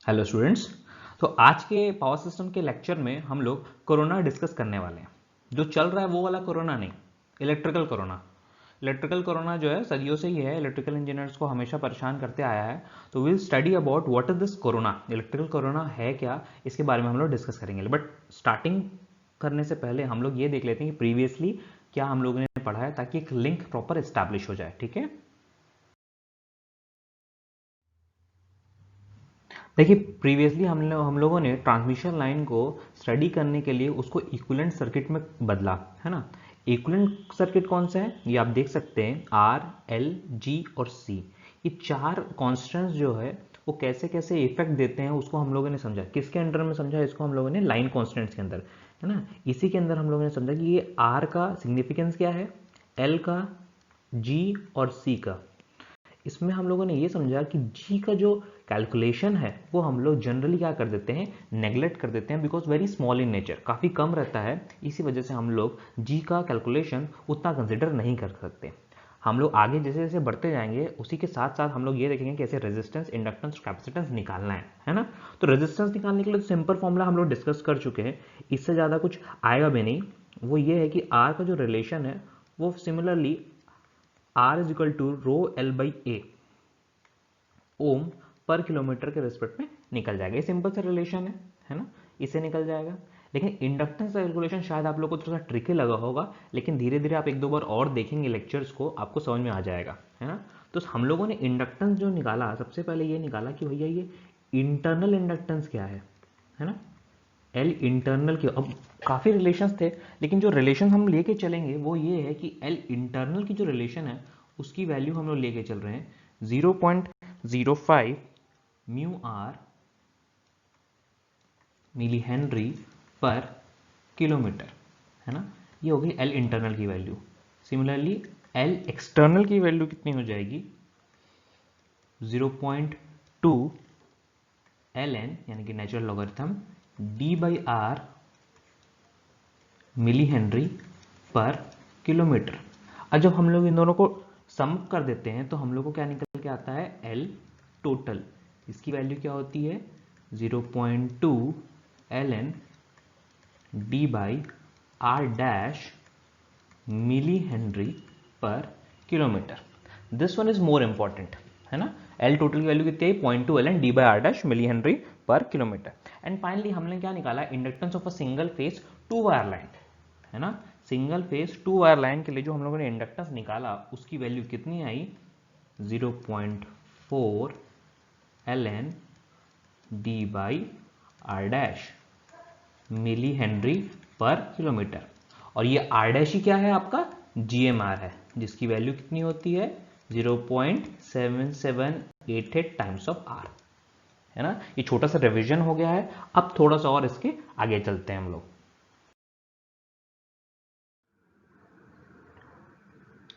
Hello students. तो आज के पावर सिस्टम के लेक्चर में हम लोग कोरोना डिस्कस करने वाले हैं। जो चल रहा है वो वाला कोरोना नहीं, इलेक्ट्रिकल कोरोना। इलेक्ट्रिकल कोरोना जो है सदियों से ही है, इलेक्ट्रिकल इंजीनियर्स को हमेशा परेशान करते आया है। तो will study about what is this corona, electrical corona है क्या, इसके बारे में हम लोग डिस्कस करेंगे। बट स्टार्टिंग करने से पहले हम लोग ये देख लेते हैं कि प्रीवियसली क्या हम लोगों ने पढ़ा है, ताकि एक लिंक प्रॉपर एस्टैब्लिश हो जाए। ठीक है, देखिए प्रीवियसली हम लोगों ने ट्रांसमिशन लाइन को स्टडी करने के लिए उसको इक्विवेलेंट सर्किट में बदला है ना। इक्विवेलेंट सर्किट कौन सा है, ये आप देख सकते हैं, आर, एल, जी और सी। ये चार कॉन्स्टेंट्स जो है वो कैसे कैसे इफेक्ट देते हैं उसको हम लोगों ने समझा। किसके अंडर में समझा इसको हम लोगों ने, लाइन कॉन्स्टेंट्स के अंदर, है ना। इसी के अंदर हम लोगों ने समझा कि ये आर का सिग्निफिकेंस क्या है, एल का, जी और सी का। इसमें हम लोगों ने ये समझा कि जी का जो कैलकुलेशन है वो हम लोग जनरली क्या कर देते हैं, नेग्लेक्ट कर देते हैं, because very small in nature, काफ़ी कम रहता है। इसी वजह से हम लोग जी का कैलकुलेशन उतना कंसिडर नहीं कर सकते। हम लोग आगे जैसे जैसे बढ़ते जाएंगे उसी के साथ साथ हम लोग ये देखेंगे कैसे रेजिस्टेंस, इंडक्टेंस, कैपेसिटेंस निकालना है ना। तो रेजिस्टेंस निकालने के लिए सिंपल फॉर्मूला हम लोग डिस्कस कर चुके हैं, इससे ज़्यादा कुछ आएगा भी नहीं। वो ये है कि आर का जो रिलेशन है वो similarly R is equal to rho L by A ohm per kilometer के रिस्पेक्ट में निकल जाएगा। ये सिंपल सा रिलेशन है ना, इससे निकल जाएगा। लेकिन इंडक्टेंस का कैलकुलेशन शायद आप लोग को थोड़ा ट्रिकी लगा होगा, लेकिन धीरे धीरे आप एक दो बार और देखेंगे लेक्चर्स को, आपको समझ में आ जाएगा, है ना। तो हम लोगों ने इंडक्टेंस जो निकाला, सबसे पहले ये निकाला कि भैया ये इंटरनल इंडक्टेंस क्या है ना। एल इंटरनल की, अब काफ़ी रिलेशंस थे, लेकिन जो रिलेशन हम लेके चलेंगे वो ये है कि एल इंटरनल की जो रिलेशन है उसकी वैल्यू हम लोग लेके चल रहे हैं 0.05 mu r milli henry per kilometre, है ना। ये होगी एल इंटरनल की वैल्यू। सिमिलरली एल एक्सटर्नल की वैल्यू कितनी हो जाएगी, 0.2 एल एन, यानी कि natural logarithm D by R milli henry per kilometre. अब जब हम लोग इन दोनों को सम कर देते हैं तो हम लोग को क्या निकल के आता है, एल टोटल। इसकी वैल्यू क्या होती है, 0.2 L N D by R dash milli henry per kilometer. This one is more important, है ना। एल टोटल की वैल्यू कितनी है, 0.2 L N D by R dash milli henry per kilometer. And finally हमने क्या निकाला, inductance of a single phase two wire line, है ना। Single phase two wire line के लिए जो हम लोगों ने इंडक्टेंस निकाला उसकी वैल्यू कितनी आई, 0.4 L N D by R dash milli henry per kilometre. और ये आर डैश ही क्या है, आपका GMR है, जिसकी वैल्यू कितनी होती है, 0.7788 टाइम्स ऑफ आर, है ना। ये छोटा सा रिवीजन हो गया है, अब थोड़ा सा और इसके आगे चलते हैं हम लोग।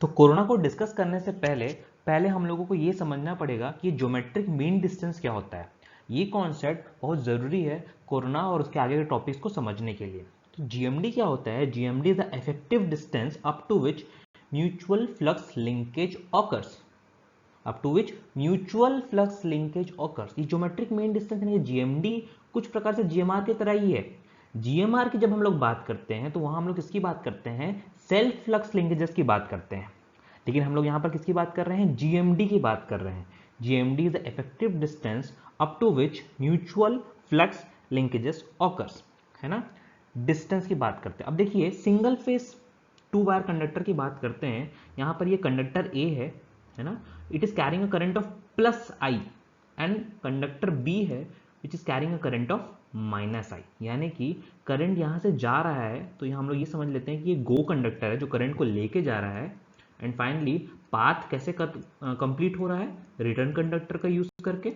तो कोरोना को डिस्कस करने से पहले हम लोगों को ये समझना पड़ेगा कि ज्योमेट्रिक मीन डिस्टेंस क्या होता है। ये कॉन्सेप्ट बहुत ज़रूरी है कोरोना और उसके आगे के टॉपिक्स को समझने के लिए। तो GMD क्या होता है, GMD is the effective distance up to which mutual flux linkage occurs, up to which mutual flux linkage occurs. ये ज्योमेट्रिक मीन डिस्टेंस यानी GMD कुछ प्रकार से GMR की तरह ही है। GMR की जब हम लोग बात करते हैं तो वहां हम लोग किसकी बात करते हैं, सेल्फ फ्लक्स लिंकेजेस की बात करते हैं। लेकिन हम लोग यहां पर किसकी बात कर रहे हैं, GMD की बात कर रहे हैं। GMD is the effective distance up to which mutual flux linkages occurs, है ना। डिस्टेंस की बात करते हैं। अब देखिए single phase two wire conductor की बात करते हैं। यहां पर ये कंडक्टर A है ना, it is carrying a current of plus I and conductor B है विच is carrying a current of minus I, यानी कि करंट यहां से जा रहा है तो यहां हम लोग ये समझ लेते हैं कि ये गो कंडक्टर है जो करंट को लेके जा रहा है। एंड फाइनली पाथ कैसे कंप्लीट हो रहा है, रिटर्न कंडक्टर का यूज करके,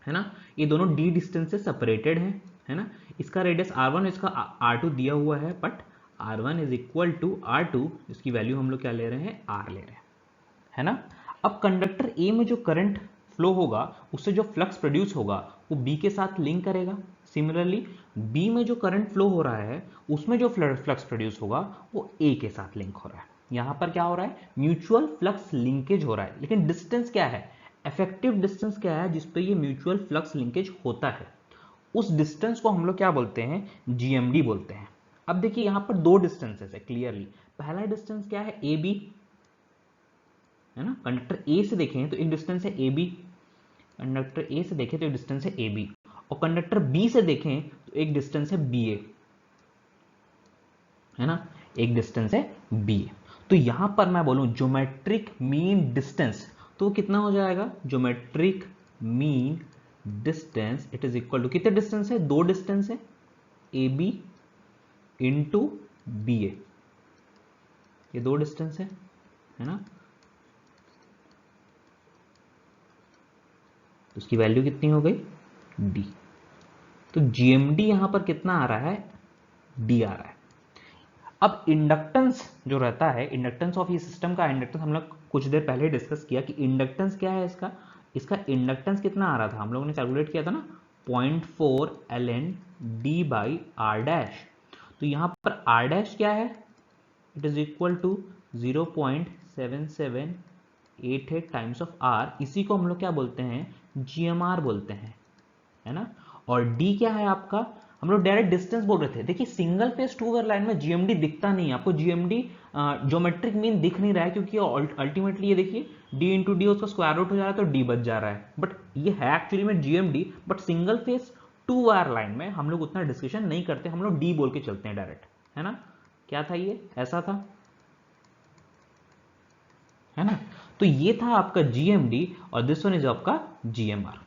है ना। ये दोनों d डिस्टेंस से सेपरेटेड है ना। इसका रेडियस r1, इसका r2 दिया हुआ है, but r1 is equal to r2, इसकी वैल्यू हम लोग क्या ले रहे हैं, r ले रहे हैं, है ना। अब कंडक्टर A में जो करंट फ्लो होगा उससे जो फ्लक्स प्रोड्यूस होगा वो B के साथ लिंक करेगा। सिमिलरली B में जो करंट फ्लो हो रहा है उसमें जो फ्लक्स प्रोड्यूस होगा वो A के साथ लिंक हो रहा है। यहां पर क्या हो रहा है, म्यूचुअल फ्लक्स लिंकेज हो रहा है। लेकिन डिस्टेंस क्या है, इफेक्टिव डिस्टेंस क्या है जिस पे ये म्यूचुअल फ्लक्स लिंकेज होता है, उस डिस्टेंस को हम लोग क्या बोलते हैं, जीएमडी बोलते हैं। अब देखिए यहां पर दो डिस्टेंसेस है क्लियरली। पहला डिस्टेंस क्या है, ए बी, है ना, कंडक्टर ए से देखें तो एक डिस्टेंस है ए बी, कंडक्टर ए से देखें तो एक डिस्टेंस है ए बी, और कंडक्टर बी से देखें तो एक डिस्टेंस है बी ए, है ना, एक डिस्टेंस है बी ए। तो यहां पर मैं बोलूं ज्योमेट्रिक मीन डिस्टेंस, तो कितना हो जाएगा, geometric mean distance it is equal to, कितने डिस्टेंस है, दो डिस्टेंस है, A B into B A, ये दो डिस्टेंस है ना, तो उसकी वैल्यू कितनी हो गई, डी। तो जीएमडी यहां पर कितना आ रहा है, डी आ रहा है। अब इंडक्टेंस जो रहता है, इंडक्टेंस ऑफ ये सिस्टम का इंडक्टेंस हम लोग कुछ देर पहले डिस्कस किया कि इंडक्टेंस क्या है इसका, इसका इंडक्टेंस कितना आ रहा था, हम लोगों ने कैलकुलेट किया था ना, 0.4 ln d by R dash. तो यहां पर आर डैश क्या है, it is equal to 0.7788 times of R, इसी को हम लोग क्या बोलते हैं, जीएमआर बोलते हैं, है ना। और डी क्या है आपका, हम लोग डायरेक्ट डिस्टेंस बोल रहे थे। देखिए single phase two way line में जीएमडी दिखता नहीं है आपको, जीएमडी ज्योमेट्रिक मीन दिख नहीं रहा है, क्योंकि अल्टीमेटली ये देखिए डी इंटू डी उसका स्क्वायर रूट हो जा रहा है तो डी बच जा रहा है, बट ये है एक्चुअली में GMD. But single phase two wire line में हम लोग उतना डिस्कशन नहीं करते, हम लोग डी बोल के चलते हैं डायरेक्ट, है ना। क्या था ये, ऐसा था, है ना। तो ये था आपका जीएमडी और दिस वन इज आपका जीएमआर।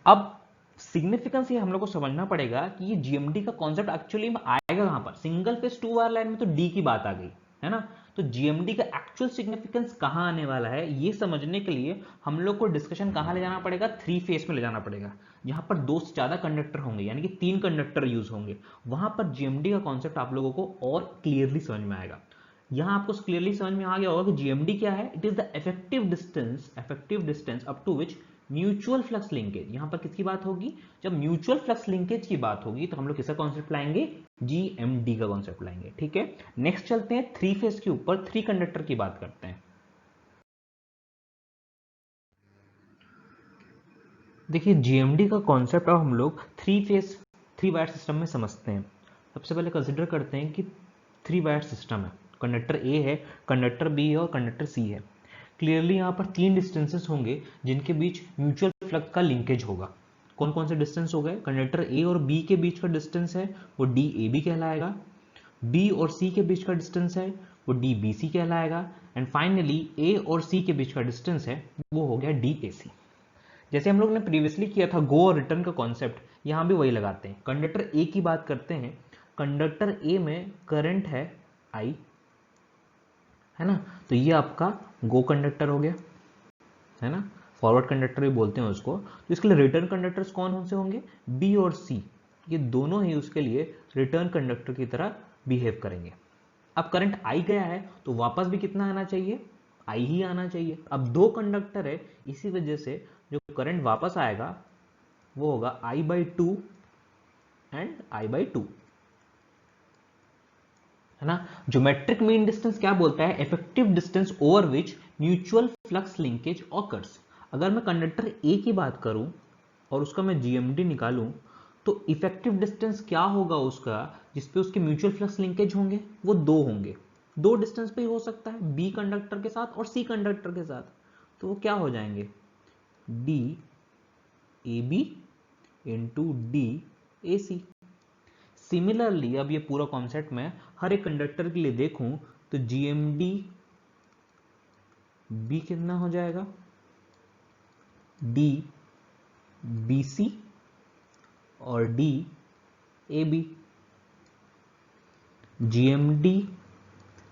अब सिग्निफिकेंस ये हम लोग को समझना पड़ेगा कि ये जीएमडी का कॉन्सेप्ट एक्चुअली में आएगा कहां पर, single phase two wire line में तो डी की बात आ गई, है ना। तो जीएमडी का एक्चुअल सिग्निफिकेंस कहां आने वाला है, ये समझने के लिए हम लोग को डिस्कशन कहां ले जाना पड़ेगा, थ्री फेज में ले जाना पड़ेगा, जहां पर दो से ज्यादा कंडक्टर होंगे, यानी कि 3 कंडक्टर यूज होंगे, वहां पर जीएमडी का कॉन्सेप्ट आप लोगों को और क्लियरली समझ में आएगा। यहां आपको क्लियरली समझ में आ गया होगा कि जीएमडी क्या है, it is the effective distance up to which mutual flux linkage, यहां पर किसकी बात होगी, जब म्यूचुअल फ्लक्स लिंकेज की बात होगी तो हम लोग किसका कॉन्सेप्ट लाएंगे, जीएमडी का कॉन्सेप्ट लाएंगे, ठीक है। नेक्स्ट चलते हैं थ्री फेज के ऊपर, थ्री कंडक्टर की बात करते हैं। देखिए जीएमडी का कॉन्सेप्ट अब हम लोग three phase three wire system में समझते हैं। सबसे पहले कंसिडर करते हैं कि थ्री वायर सिस्टम है, कंडक्टर ए है, कंडक्टर बी है और कंडक्टर सी है। क्लियरली यहाँ पर 3 डिस्टेंसेस होंगे जिनके बीच म्यूचुअल फ्लक्स का लिंकेज होगा। कौन कौन से डिस्टेंस हो गए, कंडक्टर ए और बी के बीच का डिस्टेंस है वो डी ए बी कहलाएगा, बी और सी के बीच का डिस्टेंस है वो डी बी सी कहलाएगा, एंड फाइनली ए और सी के बीच का डिस्टेंस है वो हो गया डी ए सी। जैसे हम लोग ने प्रीवियसली किया था गो और रिटर्न का कॉन्सेप्ट, यहाँ भी वही लगाते हैं। कंडक्टर ए की बात करते हैं, कंडक्टर ए में करंट है आई, है ना, तो ये आपका गो कंडक्टर हो गया, है ना, फॉरवर्ड कंडक्टर भी बोलते हैं उसको। तो इसके लिए रिटर्न कंडक्टर्स कौन से होंगे, बी और सी, ये दोनों ही उसके लिए रिटर्न कंडक्टर की तरह बिहेव करेंगे। अब करंट आई गया है तो वापस भी कितना आना चाहिए, आई ही आना चाहिए। अब दो कंडक्टर है, इसी वजह से जो करंट वापस आएगा वो होगा I by two and I by two, है ना। ज्योमेट्रिक मीन डिस्टेंस क्या बोलता है, effective distance over which mutual flux linkage occurs. अगर मैं कंडक्टर ए की बात करूं और उसका मैं जीएमडी निकालूं तो इफेक्टिव डिस्टेंस क्या होगा उसका, जिसपे उसके म्यूचुअल फ्लक्स लिंकेज होंगे, वो दो होंगे। दो डिस्टेंस पे ही हो सकता है, बी कंडक्टर के साथ और सी कंडक्टर के साथ, तो वो क्या हो जाएंगे, D A B into D A C. Similarly अब ये पूरा कॉन्सेप्ट में हर एक कंडक्टर के लिए देखूं तो जीएमडी बी कितना हो जाएगा, डी बी सी और डी ए बी। जीएमडी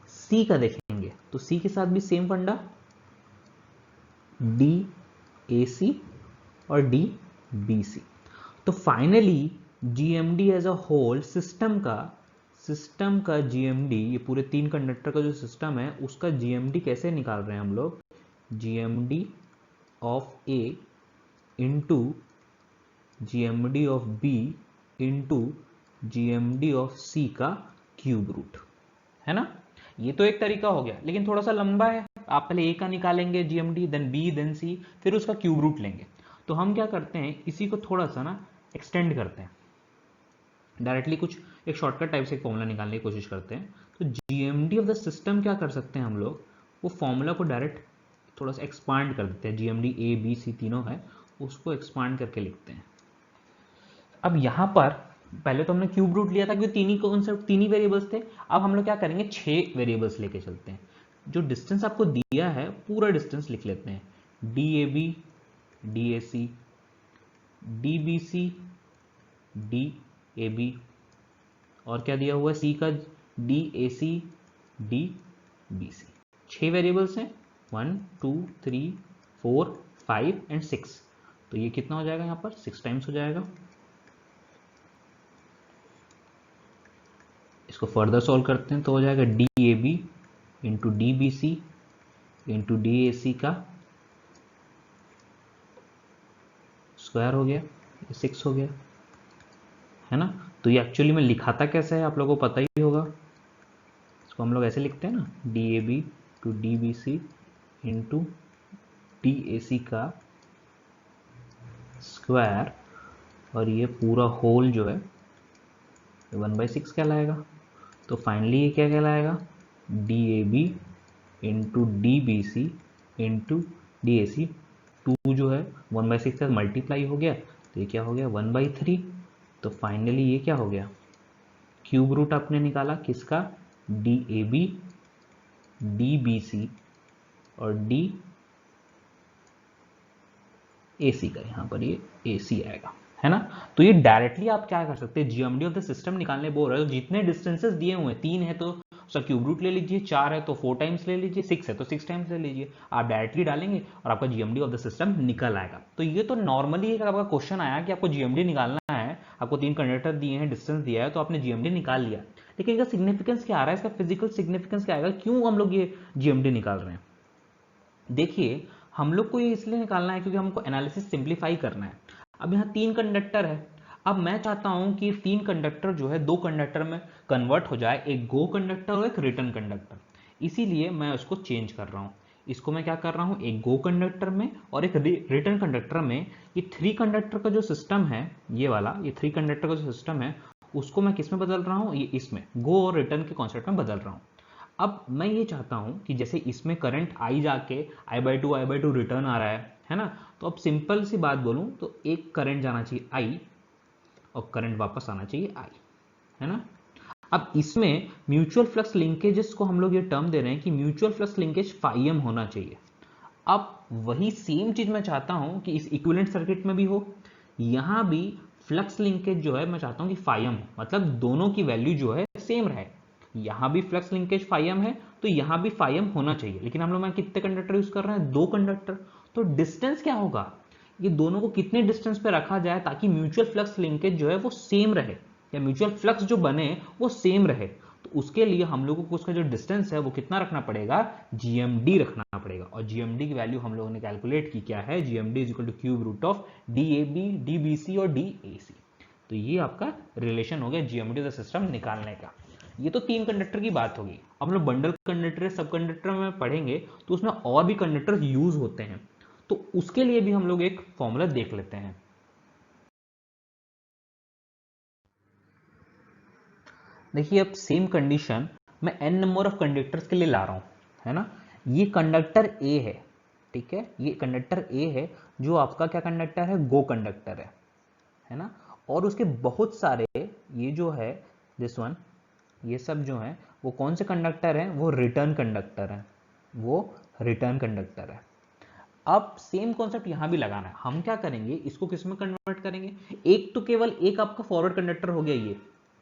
सी का देखेंगे तो सी के साथ भी सेम फंडा, डी ए सी और डी बी सी। तो finally GMD as a whole system का जीएमडी, ये पूरे 3 कंडक्टर का जो सिस्टम है उसका जीएमडी कैसे निकाल रहे हैं हम लोग, GMD of A into GMD of B into GMD of C का क्यूब रूट, है ना। ये तो एक तरीका हो गया, लेकिन थोड़ा सा लंबा है, आप पहले ए का निकालेंगे जीएमडी, देन बी, देन सी, फिर उसका क्यूब रूट लेंगे। तो हम क्या करते हैं, इसी को थोड़ा सा ना एक्सटेंड करते हैं, डायरेक्टली कुछ एक शॉर्टकट टाइप से एक फॉर्मूला निकालने की कोशिश करते हैं। तो जीएमडी ऑफ द सिस्टम क्या कर सकते हैं हम लोग, वो फॉर्मूला को डायरेक्ट थोड़ा सा एक्सपांड कर देते हैं। जीएमडी ए बी सी तीनों है, उसको एक्सपांड करके लिखते हैं। अब यहाँ पर पहले तो हमने क्यूब रूट लिया था क्योंकि तीन ही वेरिएबल्स थे। अब हम लोग क्या करेंगे, 6 वेरिएबल्स लेके चलते हैं। जो डिस्टेंस आपको दिया है पूरा डिस्टेंस लिख लेते हैं, D A B, D A C, D B C, D A B, और क्या दिया हुआ है सी का, D A C, D B C. 6 variables हैं, 1 2 3 4 5 एंड 6। तो ये कितना हो जाएगा, यहाँ पर 6 टाइम्स हो जाएगा। इसको फर्दर सॉल्व करते हैं तो हो जाएगा D A B into D B C into D A C का स्क्वायर हो गया, 6 हो गया, है ना। तो ये एक्चुअली में लिखाता कैसे है आप लोगों को पता ही होगा। इसको हम लोग ऐसे लिखते हैं ना, D A B to D B C into D A C का स्क्वायर, और ये पूरा होल जो है 1/6 कहलाएगा। तो फाइनली ये क्या कहलाएगा, D A B into D B C into D A C. 2 जो है 1/6 से मल्टीप्लाई हो गया, तो ये क्या हो गया 1/3। तो फाइनली ये क्या हो गया, क्यूब रूट आपने निकाला किसका, D A B, D B C और डी ए सी का, यहाँ पर ये ए सी आएगा, है ना। तो ये डायरेक्टली आप क्या कर सकते हैं, जीएमडी ऑफ द सिस्टम निकालने बोल रहे हो, जितने डिस्टेंसेस दिए हुए हैं, 3 है तो उसका क्यूब रूट ले लीजिए, 4 है तो 4 टाइम्स ले लीजिए, 6 है तो 6 टाइम्स ले लीजिए। आप डायरेक्टली डालेंगे और आपका जीएमडी ऑफ द सिस्टम निकल आएगा। तो ये तो नॉर्मली एक आपका क्वेश्चन आया कि आपको जीएमडी निकालना है, आपको 3 कंडक्टर दिए हैं, डिस्टेंस दिया है, तो आपने जीएमडी निकाल लिया। लेकिन इसका सिग्निफिकेंस क्या आ रहा है, इसका फिजिकल सिग्निफिकेंस क्या आएगा, क्यों हम लोग ये जीएमडी निकाल रहे हैं। देखिए, हम लोग को ये इसलिए निकालना है क्योंकि हमको एनालिसिस सिंप्लीफाई करना है। अब यहाँ 3 कंडक्टर है, अब मैं चाहता हूं कि 3 कंडक्टर जो है 2 कंडक्टर में कन्वर्ट हो जाए, एक गो कंडक्टर और एक रिटर्न कंडक्टर। इसीलिए मैं उसको चेंज कर रहा हूं। इसको मैं क्या कर रहा हूं, एक गो कंडक्टर में और एक रिटर्न कंडक्टर में। ये 3 कंडक्टर का जो सिस्टम है, ये वाला, ये 3 कंडक्टर का जो सिस्टम है, उसको मैं किस में बदल रहा हूं, ये इसमें गो और रिटर्न के कॉन्सेप्ट में बदल रहा हूं। अब मैं ये चाहता हूं कि जैसे इसमें करंट आई जाके I/2 रिटर्न आ रहा है ना। तो अब सिंपल सी बात बोलूं तो एक करंट जाना चाहिए आई और करंट वापस आना चाहिए आई, है ना। अब इसमें म्यूचुअल फ्लक्स लिंकेजेस को हम लोग ये टर्म दे रहे हैं कि म्यूचुअल फ्लक्स लिंकेज φm होना चाहिए। अब वही सेम चीज मैं चाहता हूं कि इस इक्विवेलेंट सर्किट में भी हो, यहां भी फ्लक्स लिंकेज जो है मैं चाहता हूं कि φm हो, मतलब दोनों की वैल्यू जो है सेम रहे। यहां भी फ्लक्स लिंकेज φm है तो यहां भी φm होना चाहिए। लेकिन हम लोग कितने कंडक्टर यूज कर रहे हैं, 2 कंडक्टर। तो डिस्टेंस क्या होगा, ये दोनों को कितने डिस्टेंस पे रखा जाए ताकि म्यूचुअल फ्लक्स लिंकेज जो है वो सेम रहे, या म्यूचुअल फ्लक्स जो बने वो सेम रहे। तो उसके लिए हम लोगों को उसका जो डिस्टेंस है वो कितना रखना पड़ेगा, जीएमडी रखना पड़ेगा। और जीएमडी की वैल्यू हम लोगों ने कैलकुलेट की, क्या है, GMD is equal to cube root of D A B, D B C और डी ए सी। तो ये आपका रिलेशन हो गया जीएमडी ऑफ द सिस्टम निकालने का। ये तो 3 कंडक्टर की बात होगी। अब हम लोग बंडल कंडक्टर, सब कंडक्टर में पढ़ेंगे तो उसमें और भी कंडक्टर यूज होते हैं, तो उसके लिए भी हम लोग एक फॉर्मूला देख लेते हैं। देखिए, अब सेम कंडीशन मैं n नंबर ऑफ कंडक्टर्स के लिए ला रहा हूं, है ना। ये कंडक्टर A है, ठीक है, ये कंडक्टर A है जो आपका क्या कंडक्टर है, गो कंडक्टर है ना। और उसके बहुत सारे ये जो है दिस वन, ये सब जो है वो कौन से कंडक्टर हैं, वो रिटर्न कंडक्टर है, वो रिटर्न कंडक्टर है। अब सेम कॉन्सेप्ट यहां भी लगाना है। हम क्या करेंगे, इसको किस में कन्वर्ट करेंगे, एक तो केवल एक आपका फॉरवर्ड कंडक्टर हो गया,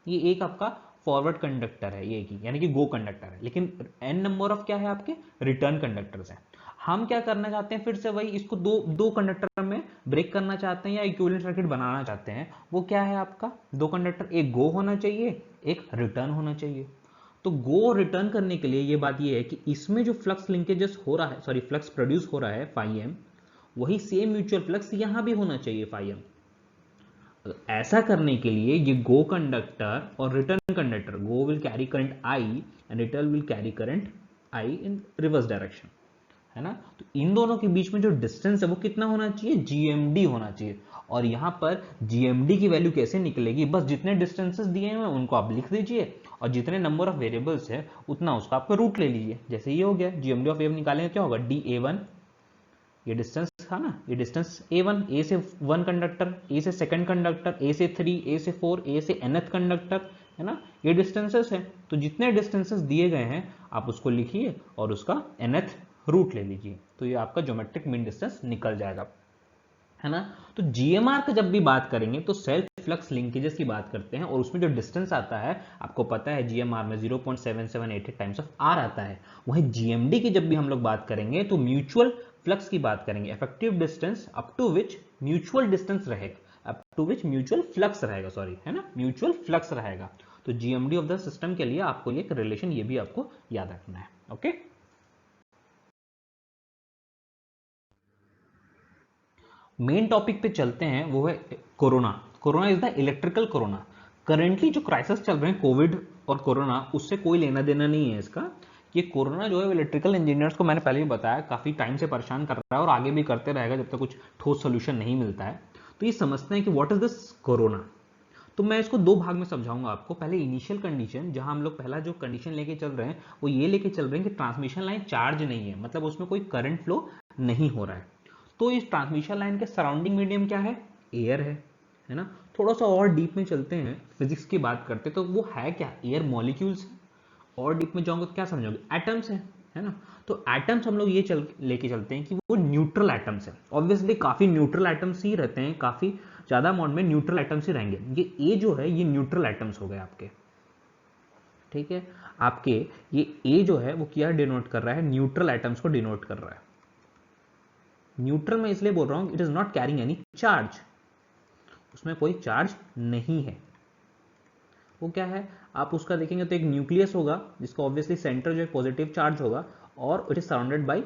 ये एक आपका फॉरवर्ड कंडक्टर है, ये यानी कि गो कंडक्टर है। लेकिन n नंबर ऑफ क्या है, आपके रिटर्न कंडक्टर्स हैं। हम क्या करना चाहते हैं, फिर से वही, इसको दो कंडक्टर में ब्रेक करना चाहते हैं या इक्विवेलेंट सर्किट बनाना चाहते हैं। वो क्या है आपका, 2 कंडक्टर, एक गो होना चाहिए, एक रिटर्न होना चाहिए। तो गो रिटर्न करने के लिए ये बात ये है कि इसमें जो फ्लक्स लिंकेजेस हो रहा है, सॉरी फ्लक्स प्रोड्यूस हो रहा है φm, वही सेम म्यूचुअल फ्लक्स यहां भी होना चाहिए φm। तो ऐसा करने के लिए ये गो कंडक्टर और return conductor, go will carry current I and return will carry current I in reverse direction. है ना। तो इन दोनों के बीच में जो डिस्टेंस है वो कितना होना चाहिए, जीएमडी होना चाहिए। और यहाँ पर जीएमडी की वैल्यू कैसे निकलेगी, बस जितने डिस्टेंसेस दिए हुए हैं उनको आप लिख दीजिए और जितने नंबर ऑफ वेरिएबल्स है उतना उसका आपका रूट ले लीजिए। जैसे ये हो गया, जीएमडी ऑफ ए निकालेंगे क्या होगा, डी ए1, ये डिस्टेंस था ना, ये डिस्टेंस a1, ए से 1 कंडक्टर, ए से सेकंड कंडक्टर, ए से 3, ए से 4, ए से nth कंडक्टर, है ना, ये डिस्टेंसेस है। तो जितने डिस्टेंसेस दिए गए हैं आप उसको लिखिए और उसका nth रूट ले लीजिए, तो ये आपका ज्योमेट्रिक मीन डिस्टेंस निकल जाएगा, है ना। तो जीएमआर का जब भी बात करेंगे तो सेल्फ फ्लक्स लिंकेजेस की बात करते हैं और उसमें जो डिस्टेंस आता है आपको पता है जीएमआर में 0.7788 टाइम्स ऑफ आर आता है। वहीं जीएमडी की जब भी हम लोग बात करेंगे तो म्यूचुअल फ्लक्स की बात करेंगे, effective distance up to which mutual distance रहेगा, up to which mutual flux रहेगा, सॉरी, है ना, म्यूचुअल फ्लक्स रहेगा। तो जीएमडी ऑफ द सिस्टम के लिए आपको ये रिलेशन ये भी आपको याद रखना है। ओके, मेन टॉपिक पे चलते हैं, वो है corona. Corona is the electrical corona. Currently जो क्राइसिस चल रहे हैं कोविड और कोरोना, उससे कोई लेना देना नहीं है इसका। ये कोरोना जो है इलेक्ट्रिकल इंजीनियर्स को, मैंने पहले भी बताया, काफी टाइम से परेशान कर रहा है और आगे भी करते रहेगा जब तक कुछ ठोस सोल्यूशन नहीं मिलता है। तो ये समझते हैं कि व्हाट इज दिस कोरोना। तो मैं इसको दो भाग में समझाऊंगा आपको। पहले इनिशियल कंडीशन, जहां हम लोग पहला जो कंडीशन लेके चल रहे हैं वो ये लेके चल रहे हैं कि ट्रांसमिशन लाइन चार्ज नहीं है, मतलब उसमें कोई करंट फ्लो नहीं हो रहा है। तो इस ट्रांसमिशन लाइन के सराउंडिंग मीडियम क्या है, एयर है ना। थोड़ा सा और डीप में चलते हैं, फिजिक्स की बात करते हैं, तो वो है क्या, एयर मॉलिक्यूल्स। और डीप में जाऊंगा तो क्या समझोगे, एटम्स है ना। तो एटम्स हम लोग ये लेके चलते हैं कि वो न्यूट्रल एटम्स है। ऑब्वियसली काफी न्यूट्रल एटम्स ही रहते हैं, काफी ज्यादा अमाउंट में न्यूट्रल एटम्स ही रहेंगे। ये ए जो है ये न्यूट्रल एटम्स हो गए आपके, ठीक है। आपके ये ए जो है वो क्या डिनोट कर रहा है, न्यूट्रल एटम्स को डिनोट कर रहा है। न्यूट्रल में इसलिए बोल रहा हूं, it is not carrying any charge, उसमें कोई चार्ज नहीं है। वो क्या है, आप उसका देखेंगे तो एक न्यूक्लियस होगा जिसका ऑब्वियसली सेंटर जो है पॉजिटिव चार्ज होगा और it is surrounded by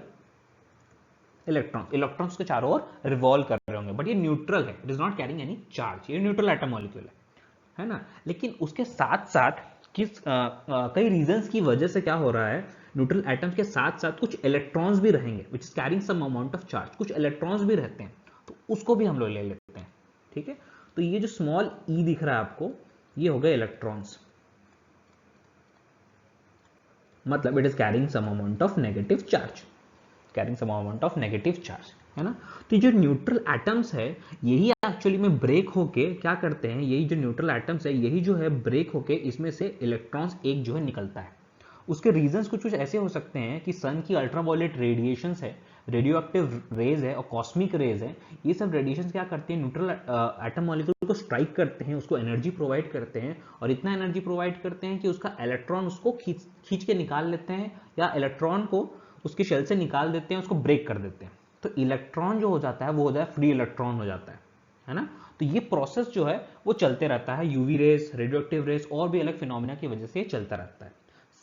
electron. Electrons के चारों ओर रिवॉल्व कर रहे होंगे, बट ये न्यूट्रल है, it is not carrying any charge, ये न्यूट्रल एटम मॉलिक्यूल है ना। लेकिन उसके साथ साथ कई रीजंस की वजह से क्या हो रहा है, न्यूट्रल एटम्स के साथ साथ कुछ इलेक्ट्रॉन्स भी रहेंगे which is carrying some amount of charge, कुछ इलेक्ट्रॉन्स भी रहते हैं, तो उसको भी हम लोग ले लेते हैं, ठीक है। तो ये जो स्मॉल ई दिख रहा है आपको, ये हो गए इलेक्ट्रॉन्स, मतलब it is carrying some amount of negative charge, carrying some amount of negative charge, है ना। तो जो न्यूट्रल एटम्स है यही एक्चुअली में ब्रेक होके क्या करते हैं, यही जो न्यूट्रल एटम्स है यही जो है ब्रेक होके इसमें से इलेक्ट्रॉन्स एक जो है निकलता है। उसके रीजंस कुछ कुछ ऐसे हो सकते हैं कि सन की अल्ट्रावायलेट रेडिएशंस है, रेडियो एक्टिव रेज है और कॉस्मिक रेज है, ये सब रेडिएशंस क्या करते हैं, न्यूट्रल एटम मॉलिक्यूल को स्ट्राइक करते हैं, उसको एनर्जी प्रोवाइड करते हैं और इतना एनर्जी प्रोवाइड करते हैं कि उसका इलेक्ट्रॉन उसको खींच के निकाल लेते हैं या इलेक्ट्रॉन को उसके शेल से निकाल देते हैं, उसको ब्रेक कर देते हैं। तो इलेक्ट्रॉन जो हो जाता है वो हो जाए फ्री इलेक्ट्रॉन हो जाता है ना। तो ये प्रोसेस जो है वो चलते रहता है, UV rays, radioactive rays और भी अलग फिनोमिना की वजह से ये चलता रहता है।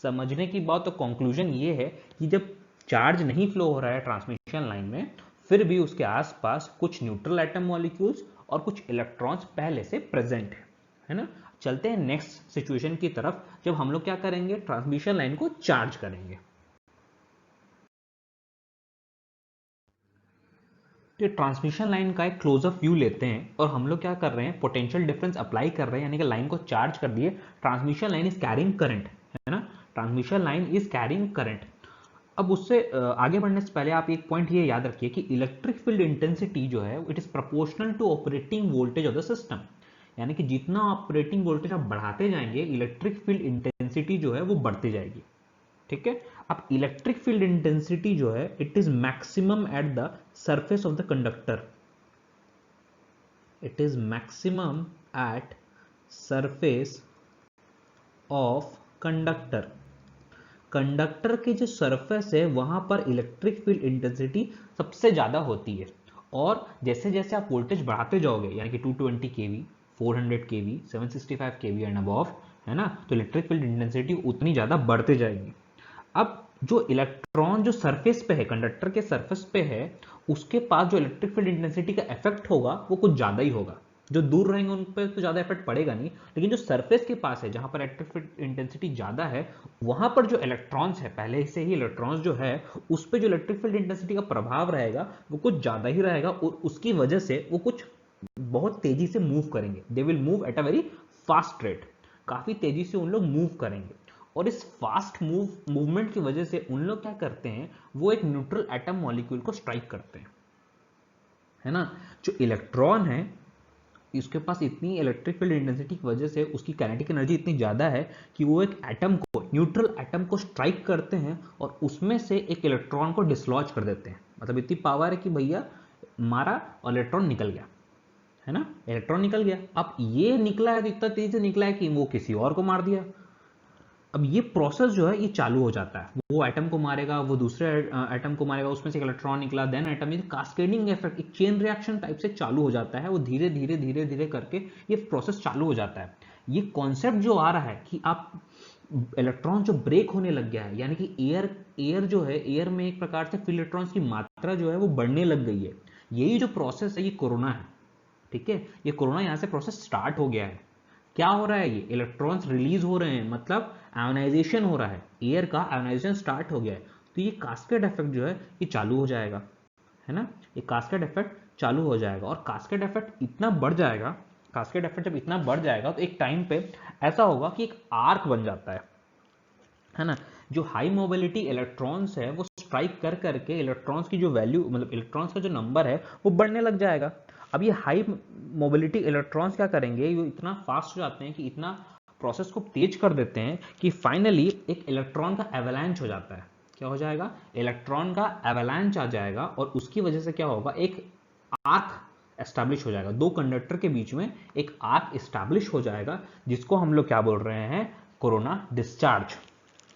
समझने की बात, तो कंक्लूजन ये है कि जब चार्ज नहीं फ्लो हो रहा है ट्रांसमिशन लाइन में, फिर भी उसके आसपास कुछ न्यूट्रल एटम मॉलिक्यूल्स और कुछ इलेक्ट्रॉन्स पहले से प्रेजेंट है ना। चलते हैं नेक्स्ट सिचुएशन की तरफ, जब हम लोग क्या करेंगे, ट्रांसमिशन लाइन को चार्ज करेंगे। तो ट्रांसमिशन लाइन का एक क्लोजअप व्यू लेते हैं और हम लोग क्या कर रहे हैं, पोटेंशियल डिफरेंस अप्लाई कर रहे हैं, यानी कि लाइन को चार्ज कर दिए। Transmission line is carrying current, है ना, transmission line is carrying current. अब उससे आगे बढ़ने से पहले आप एक पॉइंट ये याद रखिए कि इलेक्ट्रिक फील्ड इंटेंसिटी जो है it is proportional to operating voltage of the system, यानी कि जितना ऑपरेटिंग वोल्टेज आप बढ़ाते जाएंगे इलेक्ट्रिक फील्ड इंटेंसिटी जो है वो बढ़ती जाएगी, ठीक है। अब इलेक्ट्रिक फील्ड इंटेंसिटी जो है it is maximum at the surface of the conductor, it is maximum at surface of conductor. Conductor की जो सरफेस है वहां पर इलेक्ट्रिक फील्ड इंटेंसिटी सबसे ज्यादा होती है और जैसे जैसे आप वोल्टेज बढ़ाते जाओगे, यानी कि 220 केवी, 400 केवी, 765 केवी एंड अबव, है ना, तो इलेक्ट्रिक फील्ड इंटेंसिटी उतनी ज्यादा बढ़ते जाएगी। अब जो इलेक्ट्रॉन जो सरफेस पे है, कंडक्टर के सरफेस पे है, उसके पास जो इलेक्ट्रिक फील्ड इंटेंसिटी का इफेक्ट होगा वो कुछ ज्यादा ही होगा, जो दूर रहेंगे उन पर तो ज़्यादा इफेक्ट पड़ेगा नहीं, लेकिन जो सरफेस के पास है जहाँ पर इलेक्ट्रिक फील्ड इंटेंसिटी ज़्यादा है, वहाँ पर जो इलेक्ट्रॉन्स है, पहले से ही इलेक्ट्रॉन्स जो है उस पर जो इलेक्ट्रिक फील्ड इंटेंसिटी का प्रभाव रहेगा वो कुछ ज़्यादा ही रहेगा, और उसकी वजह से वो कुछ बहुत तेजी से मूव करेंगे। They will move at a very fast rate, काफ़ी तेजी से उन लोग मूव करेंगे। और इस फास्ट मूवमेंट की वजह से उन लोग क्या करते हैं, वो एक न्यूट्रल एटम मॉलिक्यूल को स्ट्राइक करते हैं, है ना। जो इलेक्ट्रॉन है इसके पास इतनी इलेक्ट्रिक फील्ड इंटेंसिटी की वजह से उसकी काइनेटिक एनर्जी इतनी ज़्यादा है कि वो एक एटम को, न्यूट्रल एटम को स्ट्राइक करते हैं और उसमें से एक इलेक्ट्रॉन को डिसलॉज कर देते हैं। मतलब इतनी पावर है कि भैया मारा और इलेक्ट्रॉन निकल गया, है ना, इलेक्ट्रॉन निकल गया। अब ये निकला है तो इतना तेजी से निकला है कि वो किसी और को मार दिया। अब ये प्रोसेस जो है ये चालू हो जाता है, वो एटम को मारेगा, वो दूसरे एटम को मारेगा, उसमें से एक इलेक्ट्रॉन निकला, देन एटम, ये कास्केडिंग इफेक्ट, एक चेन रिएक्शन टाइप से चालू हो जाता है। वो धीरे धीरे धीरे धीरे करके ये प्रोसेस चालू हो जाता है। ये कॉन्सेप्ट जो आ रहा है कि आप इलेक्ट्रॉन जो ब्रेक होने लग गया है, यानी कि एयर जो है, एयर में एक प्रकार से फ्री इलेक्ट्रॉन्स की मात्रा जो है वो बढ़ने लग गई है, यही जो प्रोसेस है ये कोरोना है। ठीक है, ये कोरोना यहाँ से प्रोसेस स्टार्ट हो गया है। क्या हो रहा है, ये इलेक्ट्रॉन्स रिलीज हो रहे हैं, मतलब आयोनाइजेशन हो रहा है, एयर का आयोनाइजेशन स्टार्ट हो गया है। तो ये कास्केड इफेक्ट जो है ये चालू हो जाएगा, है ना, ये कास्केड इफेक्ट चालू हो जाएगा। और कास्केड इफेक्ट इतना बढ़ जाएगा, कास्केड इफेक्ट जब इतना बढ़ जाएगा तो एक टाइम पे ऐसा होगा कि एक आर्क बन जाता है ना। जो हाई मोबिलिटी इलेक्ट्रॉन्स है वो स्ट्राइक कर करके इलेक्ट्रॉन्स की जो वैल्यू, मतलब इलेक्ट्रॉन्स का जो नंबर है वो बढ़ने लग जाएगा। अब ये हाई मोबिलिटी इलेक्ट्रॉन्स क्या करेंगे, ये इतना फास्ट हो जाते हैं कि इतना प्रोसेस को तेज कर देते हैं कि फाइनली एक इलेक्ट्रॉन का एवलांच हो जाता है। क्या हो जाएगा, इलेक्ट्रॉन का एवलांच आ जाएगा, और उसकी वजह से क्या होगा, एक आर्क एस्टैब्लिश हो जाएगा, दो कंडक्टर के बीच में एक आर्क एस्टैब्लिश हो जाएगा, जिसको हम लोग क्या बोल रहे हैं, कोरोना डिस्चार्ज।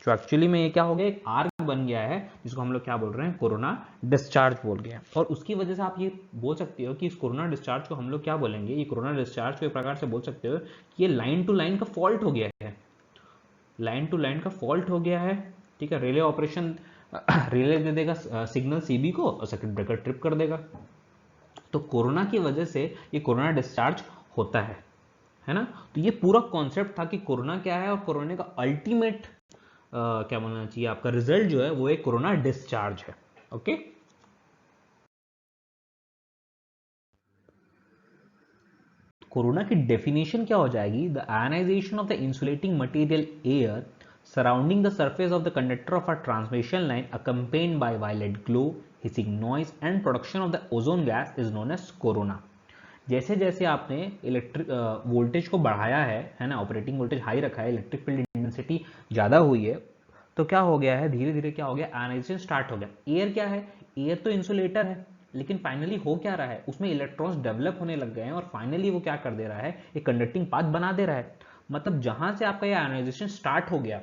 जो एक्चुअली में ये क्या हो गया, एक आर्क बन गया है, जिसको हम लोग क्या बोल रहे हैं, कोरोना डिस्चार्ज बोल गया। और उसकी वजह से आप ये बोल सकते हो कि इस कोरोना डिस्चार्ज को हम लोग क्या बोलेंगे, ये कोरोना डिस्चार्ज को एक प्रकार से बोल सकते हो कि ये लाइन टू लाइन का फॉल्ट हो गया है, लाइन टू लाइन का फॉल्ट हो गया है। ठीक है, रिले ऑपरेशन, रिले दे देगा सिग्नल सीबी को और सर्किट ब्रेकर ट्रिप कर देगा। तो कोरोना की वजह से ये कोरोना डिस्चार्ज होता है ना। तो ये पूरा कॉन्सेप्ट था कि कोरोना क्या है, और कोरोना का अल्टीमेट क्या बोलना चाहिए, आपका रिजल्ट जो है वो एक कोरोना डिस्चार्ज है। ओके, कोरोना की डेफिनेशन क्या हो जाएगी, the ionization of the insulating material air surrounding the surface of the conductor of a transmission line accompanied by violet glow, hissing noise and production of the ozone gas is known as corona। जैसे जैसे आपने electric voltage को बढ़ाया है ना, operating voltage high रखा है, electric field intensity ज़्यादा हुई है, तो क्या हो गया है, धीरे धीरे क्या हो गया, आयनाइजेशन स्टार्ट हो गया। एयर क्या है, एयर तो इंसुलेटर है, लेकिन फाइनली हो क्या रहा है, उसमें इलेक्ट्रॉन्स डेवलप होने लग गए हैं, और फाइनली वो क्या कर दे रहा है, एक कंडक्टिंग पाथ बना दे रहा है। मतलब जहां से आपका ये आयनाइजेशन स्टार्ट हो गया,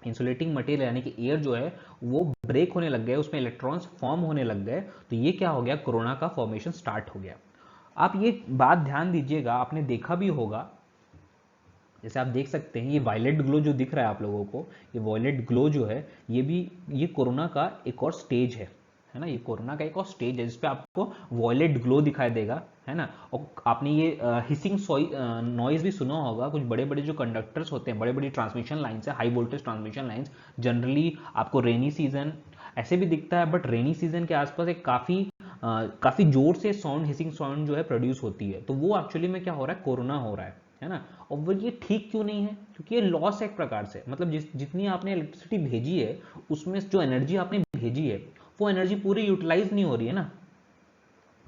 इंसुलेटिंग मटेरियल यानी कि एयर जो है वो ब्रेक होने लग गए, उसमें इलेक्ट्रॉन्स फॉर्म होने लग गए, तो ये क्या हो गया, कोरोना का फॉर्मेशन स्टार्ट हो गया। आप ये बात ध्यान दीजिएगा, आपने देखा भी होगा, जैसे आप देख सकते हैं ये वायलेट ग्लो जो दिख रहा है आप लोगों को, ये वायलेट ग्लो जो है ये भी, ये कोरोना का एक और स्टेज है ना, ये कोरोना का एक और स्टेज है जिसपे आपको वायलेट ग्लो दिखाई देगा, है ना। और आपने ये हिसिंग नॉइज भी सुना होगा, कुछ बड़े बड़े जो कंडक्टर्स होते हैं, बड़े बड़ी ट्रांसमिशन लाइन्स है, high voltage transmission lines, generally आपको रेनी सीजन ऐसे भी दिखता है, बट रेनी सीजन के आसपास एक काफ़ी जोर से साउंड, हिसिंग साउंड जो है प्रोड्यूस होती है, तो वो एक्चुअली में क्या हो रहा है, कोरोना हो रहा है ना। और वो ये ठीक क्यों नहीं है, क्योंकि ये लॉस है एक प्रकार से, मतलब जितनी आपने इलेक्ट्रिसिटी भेजी है उसमें जो एनर्जी आपने भेजी है वो एनर्जी पूरी यूटिलाइज नहीं हो रही है ना।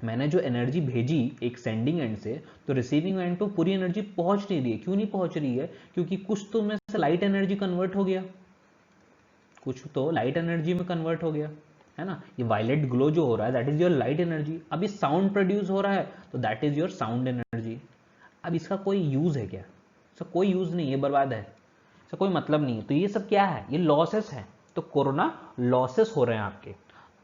मैंने जो एनर्जी भेजी एक सेंडिंग एंड से, तो रिसीविंग एंड तो पूरी एनर्जी पहुंच नहीं रही है। क्यों नहीं पहुंच रही है, क्योंकि कुछ तो में से लाइट एनर्जी कन्वर्ट हो गया, कुछ तो लाइट एनर्जी में कन्वर्ट हो गया, है ना। ये वायलेट ग्लो जो हो रहा है that is your light energy. अभी साउंड प्रोड्यूस हो रहा है तो that is your sound energy. अब इसका कोई यूज है क्या, इसका कोई यूज नहीं है, बर्बाद है, इसका कोई मतलब नहीं है। तो ये सब क्या है, ये लॉसेस है। तो कोरोना लॉसेस हो रहे हैं आपके,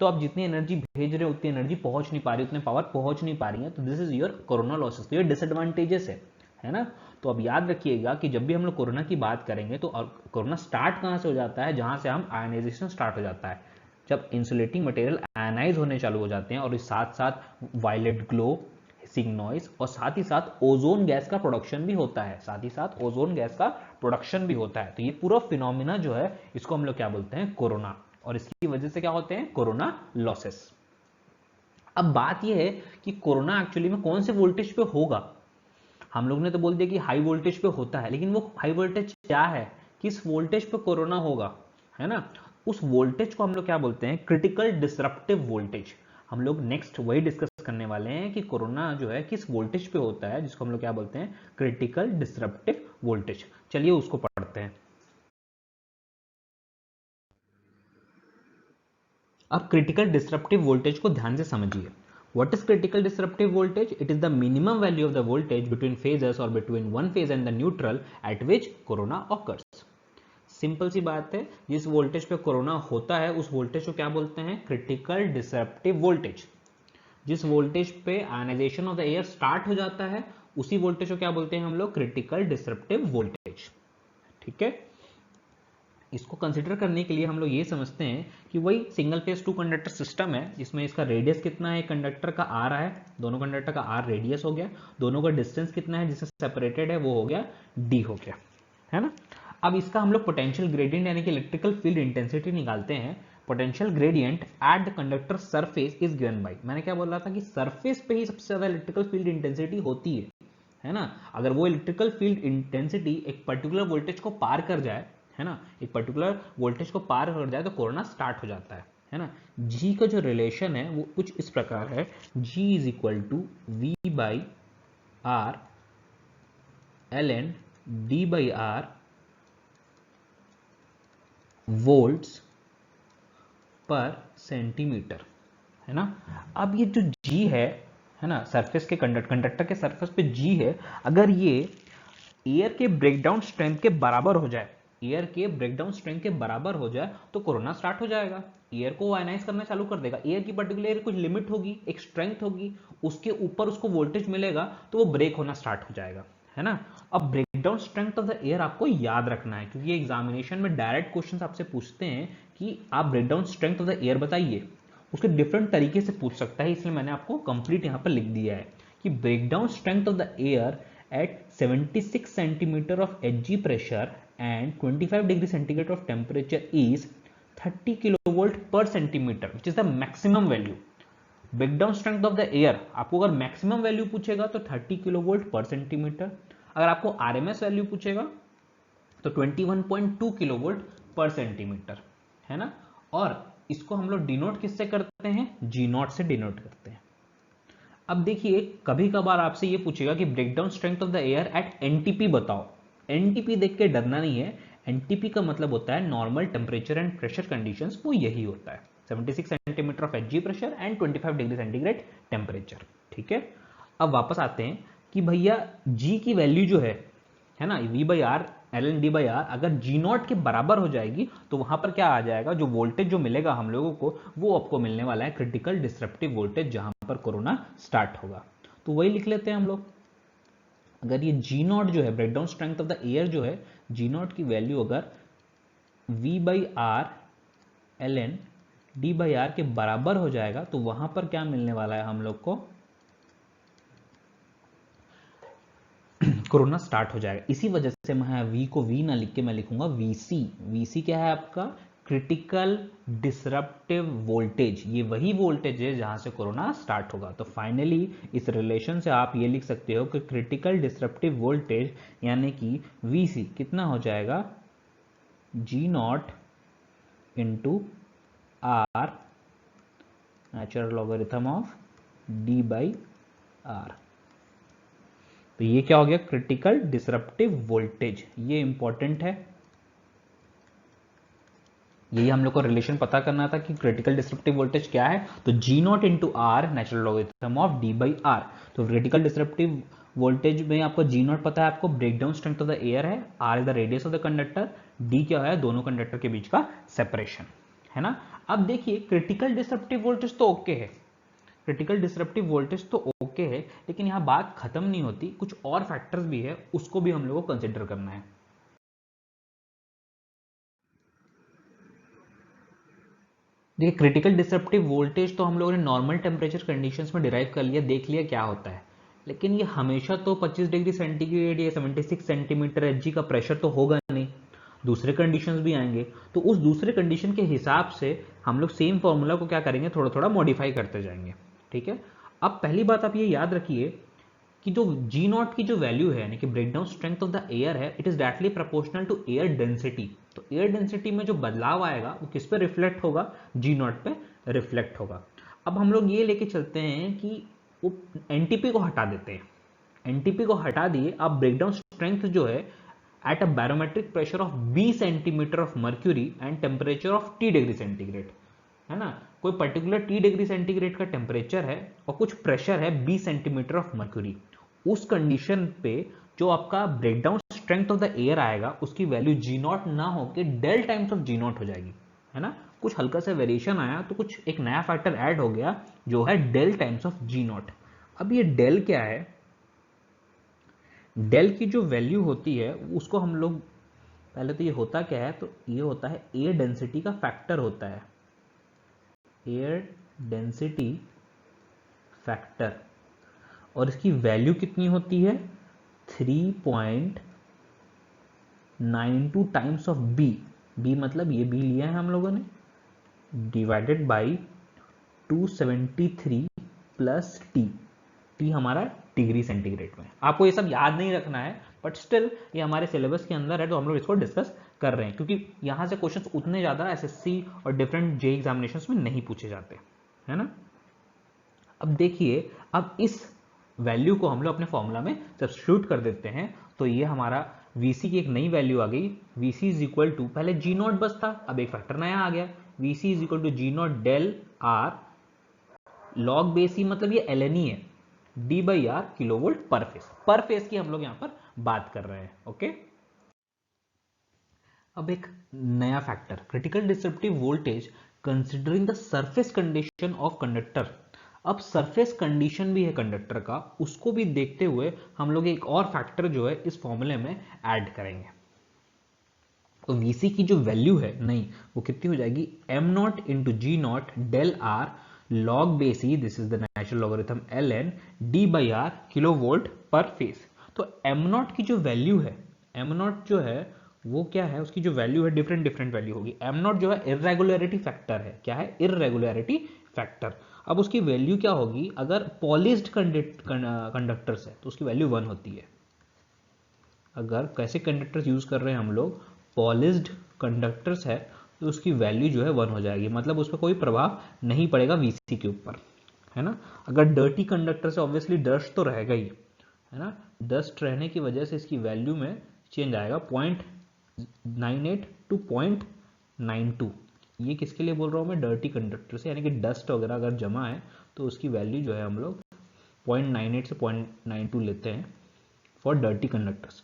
तो आप जितनी एनर्जी भेज रहे हो उतनी एनर्जी पहुंच नहीं पा रही, उतने पावर पहुंच नहीं पा रही है, तो this is your corona losses. तो ये डिसएडवांटेजेस है ना। तो अब याद रखिएगा कि जब भी हम लोग कोरोना की बात करेंगे तो कोरोना स्टार्ट कहाँ से हो जाता है, जहां से हम आयनाइजेशन स्टार्ट हो जाता है, जब इंसुलेटिंग मटेरियल आयनाइज होने चालू हो जाते हैं, और इस साथ साथ वायलेट ग्लो, हिसिंग नॉइज, और साथ ही साथ ओजोन गैस का प्रोडक्शन भी होता है, साथ ही साथ ओजोन गैस का प्रोडक्शन भी होता है। तो ये पूरा फिनोमिना जो है इसको हम लोग क्या बोलते हैं, कोरोना, और इसकी वजह से क्या होते हैं, कोरोना लॉसेस। अब बात ये है कि कोरोना एक्चुअली में कौन से वोल्टेज पे होगा। हम लोग ने तो बोल दिया कि हाई वोल्टेज पे होता है, लेकिन वो हाई वोल्टेज क्या है, किस वोल्टेज पे कोरोना होगा, है ना। उस वोल्टेज को हम लोग क्या बोलते हैं, क्रिटिकल डिसरप्टिव वोल्टेज। हम लोग नेक्स्ट वही डिस्कस करने वाले हैं कि कोरोना जो है किस वोल्टेज पे होता है, जिसको हम लोग क्या बोलते हैं, क्रिटिकल डिसरप्टिव वोल्टेज। चलिए उसको पढ़ते हैं। अब क्रिटिकल डिसरप्टिव वोल्टेज को ध्यान से समझिए। What is critical disruptive voltage? It is the minimum value of the voltage between phases or between one phase and the neutral at which corona occurs. Simple सी बात है, जिस वोल्टेज पे corona होता है उस वोल्टेज को क्या बोलते हैं, क्रिटिकल डिसरप्टिव वोल्टेज। जिस वोल्टेज पे ionization of the air start हो जाता है उसी वोल्टेज को क्या बोलते हैं हम लोग, क्रिटिकल डिसरप्टिव वोल्टेज। ठीक है, इसको कंसिडर करने के लिए हम लोग ये समझते हैं कि वही single phase to conductor system है, जिसमें इसका रेडियस कितना है, कंडक्टर का आर है, दोनों कंडक्टर का आर रेडियस हो गया, दोनों का डिस्टेंस कितना है जिससे सेपरेटेड है वो हो गया डी हो गया, है ना। अब इसका हम लोग पोटेंशियल ग्रेडियंट यानी कि इलेक्ट्रिकल फील्ड इंटेंसिटी निकालते हैं। Potential gradient at the conductor surface is given by, मैंने क्या बोल रहा था कि सरफेस पे ही सबसे ज्यादा इलेक्ट्रिकल फील्ड इंटेंसिटी होती है ना। अगर वो इलेक्ट्रिकल फील्ड इंटेंसिटी एक पर्टिकुलर वोल्टेज को पार कर जाए, है ना, एक पर्टिकुलर वोल्टेज को पार कर जाए तो कोरोना स्टार्ट हो जाता है ना। जी का जो रिलेशन है वो कुछ इस प्रकार है, G is equal to V by R L N D by R volts per centimeter, है ना। अब ये जो जी है ना, सरफेस के कंडक्टर के सरफेस पे जी है, अगर ये एयर के ब्रेकडाउन स्ट्रेंथ के बराबर हो जाए, एयर के ब्रेकडाउन स्ट्रेंथ के बराबर हो जाए तो कोरोना स्टार्ट हो जाएगा। एयर को आयनाइज करना चालू कर देगा। एयर की पर्टिकुलर कुछ लिमिट होगी, एक स्ट्रेंथ होगी, उसके ऊपर उसको वोल्टेज मिलेगा तो वो ब्रेक होना स्टार्ट हो जाएगा, है ना। अब breakdown strength of the air आपको याद रखना है, क्योंकि एग्जामिनेशन में डायरेक्ट क्वेश्चन आपसे पूछते हैं कि आप breakdown strength of the air बताइए। उसके डिफरेंट तरीके से पूछ सकता है, इसलिए मैंने आपको कंप्लीट यहां पर लिख दिया है कि breakdown strength of the air at 76 centimeter of Hg pressure and 25 degree centigrade of temperature is 30 kilovolt per centimeter, which is the maximum value. breakdown strength of the air आपको अगर मैक्सिमम वैल्यू पूछेगा तो 30 kilovolt पर centimetre, अगर आपको RMS value पूछेगा तो 21.2 kilovolt पर सेंटीमीटर, है ना। और इसको हम लोग डिनोट किससे करते हैं, जी नॉट से डिनोट करते हैं। अब देखिए, कभी कभार आपसे ये पूछेगा कि breakdown strength of the air at NTP बताओ। एनटीपी देख के डरना नहीं है, एनटीपी का मतलब होता है normal temperature and pressure conditions, वो यही होता है 76 centimetre of Hg pressure and 25 degree centigrade temperature. ठीक है, अब वापस आते हैं कि भैया जी की वैल्यू जो है ना, V by R L N D by R अगर जी नॉट के बराबर हो जाएगी तो वहां पर क्या आ जाएगा, जो वोल्टेज जो मिलेगा हम लोगों को वो आपको मिलने वाला है क्रिटिकल डिसरप्टिव वोल्टेज, जहां पर कोरोना स्टार्ट होगा। तो वही लिख लेते हैं हम लोग। अगर ये जी नॉट जो है breakdown strength of the air जो है, जी नॉट की वैल्यू अगर V by R L N D by R के बराबर हो जाएगा तो वहां पर क्या मिलने वाला है हम लोग को, कोरोना स्टार्ट हो जाएगा। इसी वजह से मैं वी को वी ना लिख के मैं लिखूंगा वीसी। वीसी क्या है आपका, क्रिटिकल डिसरप्टिव वोल्टेज। ये वही वोल्टेज है जहां से कोरोना स्टार्ट होगा। तो फाइनली इस रिलेशन से आप ये लिख सकते हो कि क्रिटिकल डिसरप्टिव वोल्टेज यानी कि वीसी कितना हो जाएगा, G naught into R natural logarithm of D by R. तो ये क्या हो गया, क्रिटिकल डिसरप्टिव वोल्टेज। ये इंपॉर्टेंट है, यही हम लोग को रिलेशन पता करना था कि क्रिटिकल डिसरप्टिव वोल्टेज क्या है। तो G naught into R natural logarithm of D by R. तो क्रिटिकल डिसरप्टिव वोल्टेज में आपको जी नॉट पता है, आपको breakdown strength of the air है, R is the radius of the conductor, D क्या है, दोनों कंडक्टर के बीच का सेपरेशन, है ना। अब देखिए क्रिटिकल डिसरप्टिव वोल्टेज तो ओके है, क्रिटिकल डिसरप्टिव वोल्टेज तो ओके है, लेकिन यहां बात खत्म नहीं होती, कुछ और फैक्टर्स भी है, उसको भी हम लोगों को कंसिडर करना है। देखिए क्रिटिकल डिसरप्टिव वोल्टेज तो हम लोगों ने नॉर्मल टेम्परेचर कंडीशंस में डिराइव कर लिया, देख लिया क्या होता है। लेकिन ये हमेशा तो 25 डिग्री सेंटीग्रेड या 76 सेंटीमीटर एच का प्रेशर तो होगा नहीं, दूसरे कंडीशंस भी आएंगे। तो उस दूसरे कंडीशन के हिसाब से हम लोग सेम फॉर्मूला को क्या करेंगे, थोड़ा थोड़ा मॉडिफाई करते जाएंगे। ठीक है, अब पहली बात आप ये याद रखिए कि जो जी नॉट की जो वैल्यू है यानी कि breakdown strength of the air है, it is directly proportional to air density. तो एयर डेंसिटी में जो बदलाव आएगा वो किस पे रिफ्लेक्ट होगा, जी नॉट पे रिफ्लेक्ट होगा। अब हम लोग ये लेके चलते हैं कि वो एनटीपी को हटा देते हैं, एनटीपी को हटा दिए, अब ब्रेकडाउन स्ट्रेंथ जो है at a barometric pressure of 20 centimetre of mercury and temperature of T degree centigrade, है ना, कोई पर्टिकुलर T डिग्री सेंटीग्रेड का टेम्परेचर है और कुछ प्रेशर है 20 सेंटीमीटर ऑफ मर्क्यूरी, उस कंडीशन पे जो आपका breakdown strength of the air आएगा उसकी वैल्यू जी नॉट ना होकर del times of g naught हो जाएगी, है ना। कुछ हल्का सा वेरिएशन आया तो कुछ एक नया फैक्टर ऐड हो गया जो है del times of g naught. अब ये डेल क्या है, डेल की जो वैल्यू होती है उसको हम लोग पहले तो ये होता क्या है, तो ये होता है एयर डेंसिटी का फैक्टर होता है, एयर डेंसिटी फैक्टर, और इसकी वैल्यू कितनी होती है 3.92 टाइम्स ऑफ बी, बी मतलब ये बी लिया है हम लोगों ने, divided by 273 plus T, T हमारा डिग्री सेंटीग्रेड में। आपको ये सब याद नहीं रखना है बट स्टिल ये हमारे सिलेबस के अंदर है तो हम लोग इसको डिस्कस कर रहे हैं क्योंकि यहाँ से क्वेश्चंस उतने ज़्यादा एसएससी और डिफरेंट जे एग्जामिनेशंस में नहीं पूछे जाते, है ना। अब देखिए, अब इस वैल्यू को हम लोग अपने फॉर्मूला में सब्स्टिट्यूट कर देते हैं तो ये हमारा VC की एक नई वैल्यू आ गई, VC इज इक्वल टू, पहले जी नॉट बस था अब एक फैक्टर नया आ गया, VC is equal to G naught del R log base E, मतलब ये एलएनई है, D by R kilovolt per phase की हम लोग यहां पर बात कर रहे हैं। ओके, अब एक नया factor critical disruptive voltage considering the surface condition of conductor. अब सरफेस कंडीशन भी है कंडक्टर का, उसको भी देखते हुए हम लोग एक और फैक्टर जो है इस फॉर्मूले में ऐड करेंगे। तो VC की जो वैल्यू है नहीं वो कितनी हो जाएगी, m naught into g naught del R log base e, this is the natural logarithm ln d by R kilovolt per phase. तो m नॉट की जो वैल्यू है, m नॉट जो है वो क्या है, उसकी जो वैल्यू है डिफरेंट डिफरेंट वैल्यू होगी। m नॉट जो है इरेगुलरिटी फैक्टर है, क्या है, इरेगुलरिटी फैक्टर। अब उसकी वैल्यू क्या होगी, अगर पॉलिश्ड कंडक्टर्स है तो उसकी वैल्यू 1 होती है। अगर कैसे कंडक्टर्स यूज कर रहे हैं हम लोग, पॉलिश्ड कंडक्टर्स है तो उसकी वैल्यू जो है 1 हो जाएगी, मतलब उस पर कोई प्रभाव नहीं पड़ेगा VC के ऊपर, है ना। अगर डर्टी कंडक्टर से ऑब्वियसली डस्ट तो रहेगा ही, है ना, डस्ट रहने की वजह से इसकी वैल्यू में चेंज आएगा 0.98 टू 0.92। ये किसके लिए बोल रहा हूँ मैं, डर्टी कंडक्टर से, यानी कि डस्ट वगैरह अगर जमा है तो उसकी वैल्यू जो है हम लोग 0.98 से 0.92 लेते हैं फॉर डर्टी कंडक्टर्स।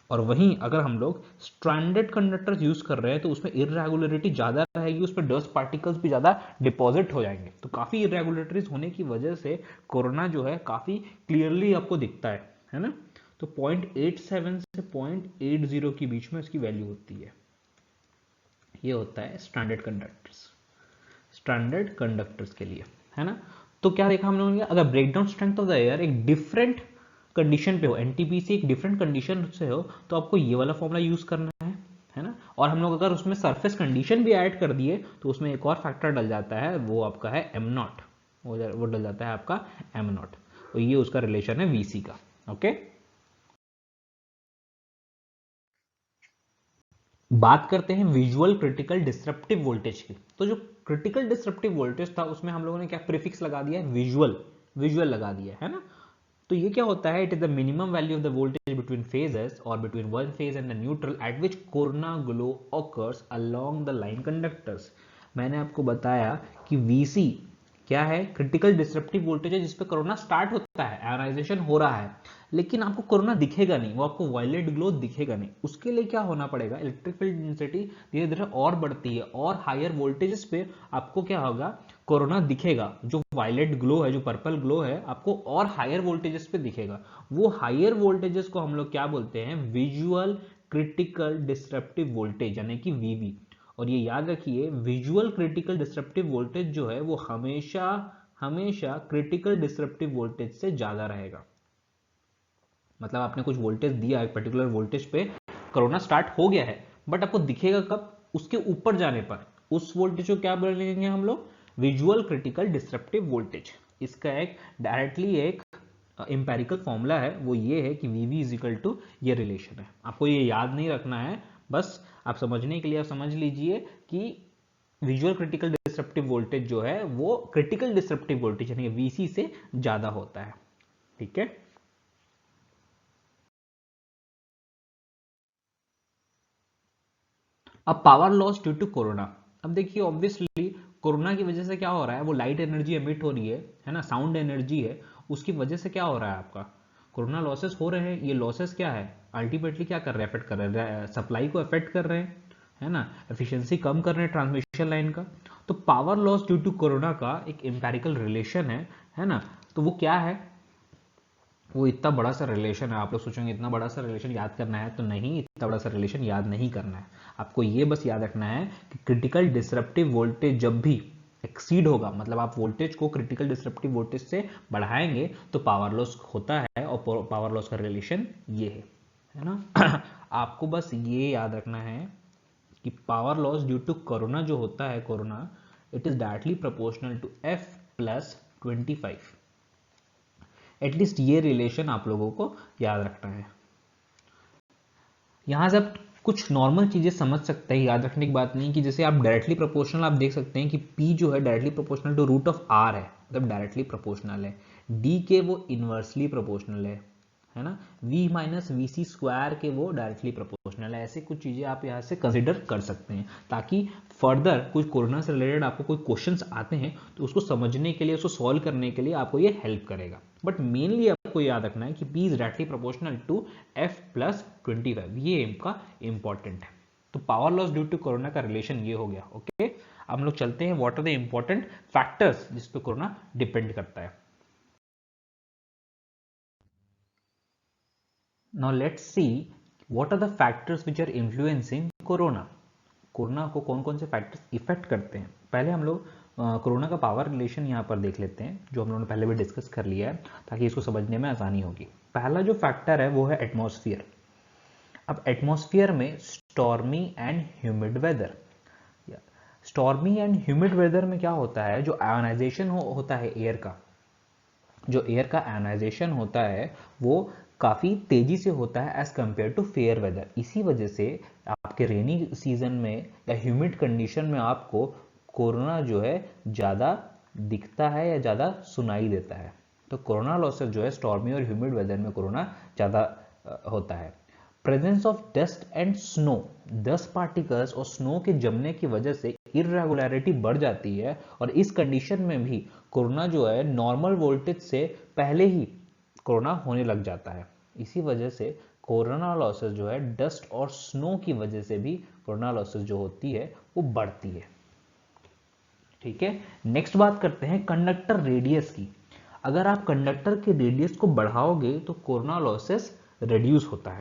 और वहीं अगर हम लोग स्ट्रैंडेड कंडक्टर्स यूज कर रहे हैं तो उसमें इरेगुलरिटी ज्यादा रहेगी, उस पर डस्ट पार्टिकल्स भी ज्यादा डिपॉजिट हो जाएंगे, तो काफी इरेगुलरिटीज होने की वजह से कोरोना जो है काफी क्लियरली आपको दिखता है ना। तो 0.87 से 0.80 के बीच में इसकी वैल्यू होती है, ये होता है स्टैंडर्ड कंडक्टर्स के लिए, है ना। तो क्या देखा हम लोगों ने, अगर breakdown strength of the air एक डिफरेंट कंडीशन पे हो, एनटीपी से एक डिफरेंट कंडीशन से हो तो आपको ये वाला फॉर्मूला यूज करना है ना। और हम लोग अगर उसमें सरफेस कंडीशन भी ऐड कर दिए तो उसमें एक और फैक्टर डल जाता है, वो आपका है एम नॉट, वो डल जाता है आपका एम नॉट, तो ये उसका रिलेशन है VC का। ओके, बात करते हैं विजुअल क्रिटिकल डिस्रप्टिव वोल्टेज की। तो जो क्रिटिकल डिस्रप्टिव वोल्टेज था उसमें हम लोगों ने क्या प्रीफिक्स लगा दिया है, विजुअल लगा दिया है ना। तो ये क्या होता है, it is the minimum value of the voltage between phases और between one phase and the neutral at which corona glow occurs along the line conductors. मैंने आपको बताया कि VC क्या है, क्रिटिकल डिस्रप्टिव वोल्टेज है जिसपे कोरोना स्टार्ट होता है, आयोनाइजेशन हो रहा है, लेकिन आपको कोरोना दिखेगा नहीं, वो आपको वायलेट ग्लो दिखेगा नहीं। उसके लिए क्या होना पड़ेगा, इलेक्ट्रिक फील्ड डेंसिटी धीरे धीरे और बढ़ती है और हायर वोल्टेजेस पे आपको क्या होगा, कोरोना दिखेगा, जो वायलेट ग्लो है, जो पर्पल ग्लो है, आपको और हायर वोल्टेजेस पे दिखेगा। वो हायर वोल्टेजेस को हम लोग क्या बोलते हैं, विजुअल क्रिटिकल डिस्रप्टिव वोल्टेज यानी कि VV। और ये याद रखिए, विजुअल क्रिटिकल डिस्रप्टिव वोल्टेज जो है वो हमेशा क्रिटिकल डिस्रप्टिव वोल्टेज से ज्यादा रहेगा। मतलब आपने कुछ वोल्टेज दिया, एक पर्टिकुलर वोल्टेज पे कोरोना स्टार्ट हो गया है, बट आपको दिखेगा कब? उसके ऊपर जाने पर। उस वोल्टेज को क्या बोलेंगे हम लोग? Visual critical disruptive voltage. इसका एक डायरेक्टली एक एम्पेरिकल फॉर्मूला है, वो ये है कि वी इज इक्वल टू, ये रिलेशन है। आपको ये याद नहीं रखना है, बस आप समझने के लिए आप समझ लीजिए कि विजुअल क्रिटिकल डिसरप्टिव वोल्टेज जो है वो क्रिटिकल डिसरप्टिव वोल्टेज यानी वीसी से ज्यादा होता है। ठीक है। अब power loss due to corona. अब देखिए ऑब्वियसली कोरोना की वजह से क्या हो रहा है, वो लाइट एनर्जी एमिट हो रही है ना, साउंड एनर्जी है, उसकी वजह से क्या हो रहा है आपका, कोरोना लॉसेस हो रहे हैं। ये लॉसेस क्या है, अल्टीमेटली क्या कर रहे हैं, अफेक्ट कर रहे हैं, सप्लाई को अफेक्ट कर रहे हैं, है ना, एफिशिएंसी कम कर रहे हैं ट्रांसमिशन लाइन का। तो power loss due to corona का एक एम्पेरिकल रिलेशन है ना। तो वो क्या है, वो इतना बड़ा सा रिलेशन है। आप लोग सोचेंगे इतना बड़ा सा रिलेशन याद करना है, तो नहीं, इतना बड़ा सा रिलेशन याद नहीं करना है। आपको ये बस याद रखना है कि क्रिटिकल डिसरप्टिव वोल्टेज जब भी एक्सीड होगा, मतलब आप वोल्टेज को क्रिटिकल डिसरप्टिव वोल्टेज से बढ़ाएंगे तो पावर लॉस होता है, और पावर लॉस का रिलेशन ये है ना। आपको बस ये याद रखना है कि power loss due to corona जो होता है, corona, it is directly proportional to F plus 25। At least ये रिलेशन आप लोगों को याद रखना है। यहां से आप कुछ नॉर्मल चीजें समझ सकते हैं, याद रखने की बात नहीं, कि जैसे आप डायरेक्टली प्रोपोर्शनल आप देख सकते हैं कि P जो है directly proportional to root of R है, मतलब डायरेक्टली प्रोपोर्शनल है। D के वो इनवर्सली प्रोपोर्शनल है ना। V minus V C square के वो डायरेक्टली प्रोपोर्शनल है। ऐसे कुछ चीजें आप यहाँ से कंसिडर कर सकते हैं, ताकि फर्दर कुछ कोरोना से रिलेटेड आपको कोई क्वेश्चंस आते हैं तो उसको समझने के लिए, उसको सॉल्व करने के लिए आपको ये हेल्प करेगा। बट मेनली आपको याद रखना है कि P is directly proportional to F plus 25, ये इनका इंपॉर्टेंट है। तो power loss due to corona का रिलेशन ये हो गया। ओके, अब हम लोग चलते हैं what are the important factors जिस पे कोरोना डिपेंड करता है। Now let's see what are the factors which are influencing corona. Corona को कौन कौन से फैक्टर्स इफेक्ट करते हैं। पहले हम लोग कोरोना का पावर रिलेशन यहाँ पर देख लेते हैं, जो हम लोगों ने पहले भी डिस्कस कर लिया है, ताकि इसको समझने में आसानी होगी। पहला जो फैक्टर है वो है एटमॉस्फेयर। अब एटमॉस्फेयर में stormy and humid weather. Stormy and humid weather में क्या होता है, जो आयोनाइजेशन होता है एयर का, जो एयर का आयोनाइजेशन होता है वो काफ़ी तेज़ी से होता है as compare to fair weather. इसी वजह से आपके रेनी सीजन में या ह्यूमिड कंडीशन में आपको कोरोना जो है ज़्यादा दिखता है या ज़्यादा सुनाई देता है। तो कोरोना लॉसेस जो है स्टॉर्मी और ह्यूमिड वेदर में कोरोना ज़्यादा होता है। Presence of dust and snow, dust particles और स्नो के जमने की वजह से इरेगुलरिटी बढ़ जाती है, और इस कंडीशन में भी कोरोना जो है नॉर्मल वोल्टेज से पहले ही कोरोना होने लग जाता है। इसी वजह से कोरोना लॉसेस जो है डस्ट और स्नो की वजह से भी कोरोना लॉसेस जो होती है वो बढ़ती है। ठीक है, नेक्स्ट बात करते हैं कंडक्टर रेडियस की। अगर आप कंडक्टर के रेडियस को बढ़ाओगे तो कोरोना लॉसेस रिड्यूस होता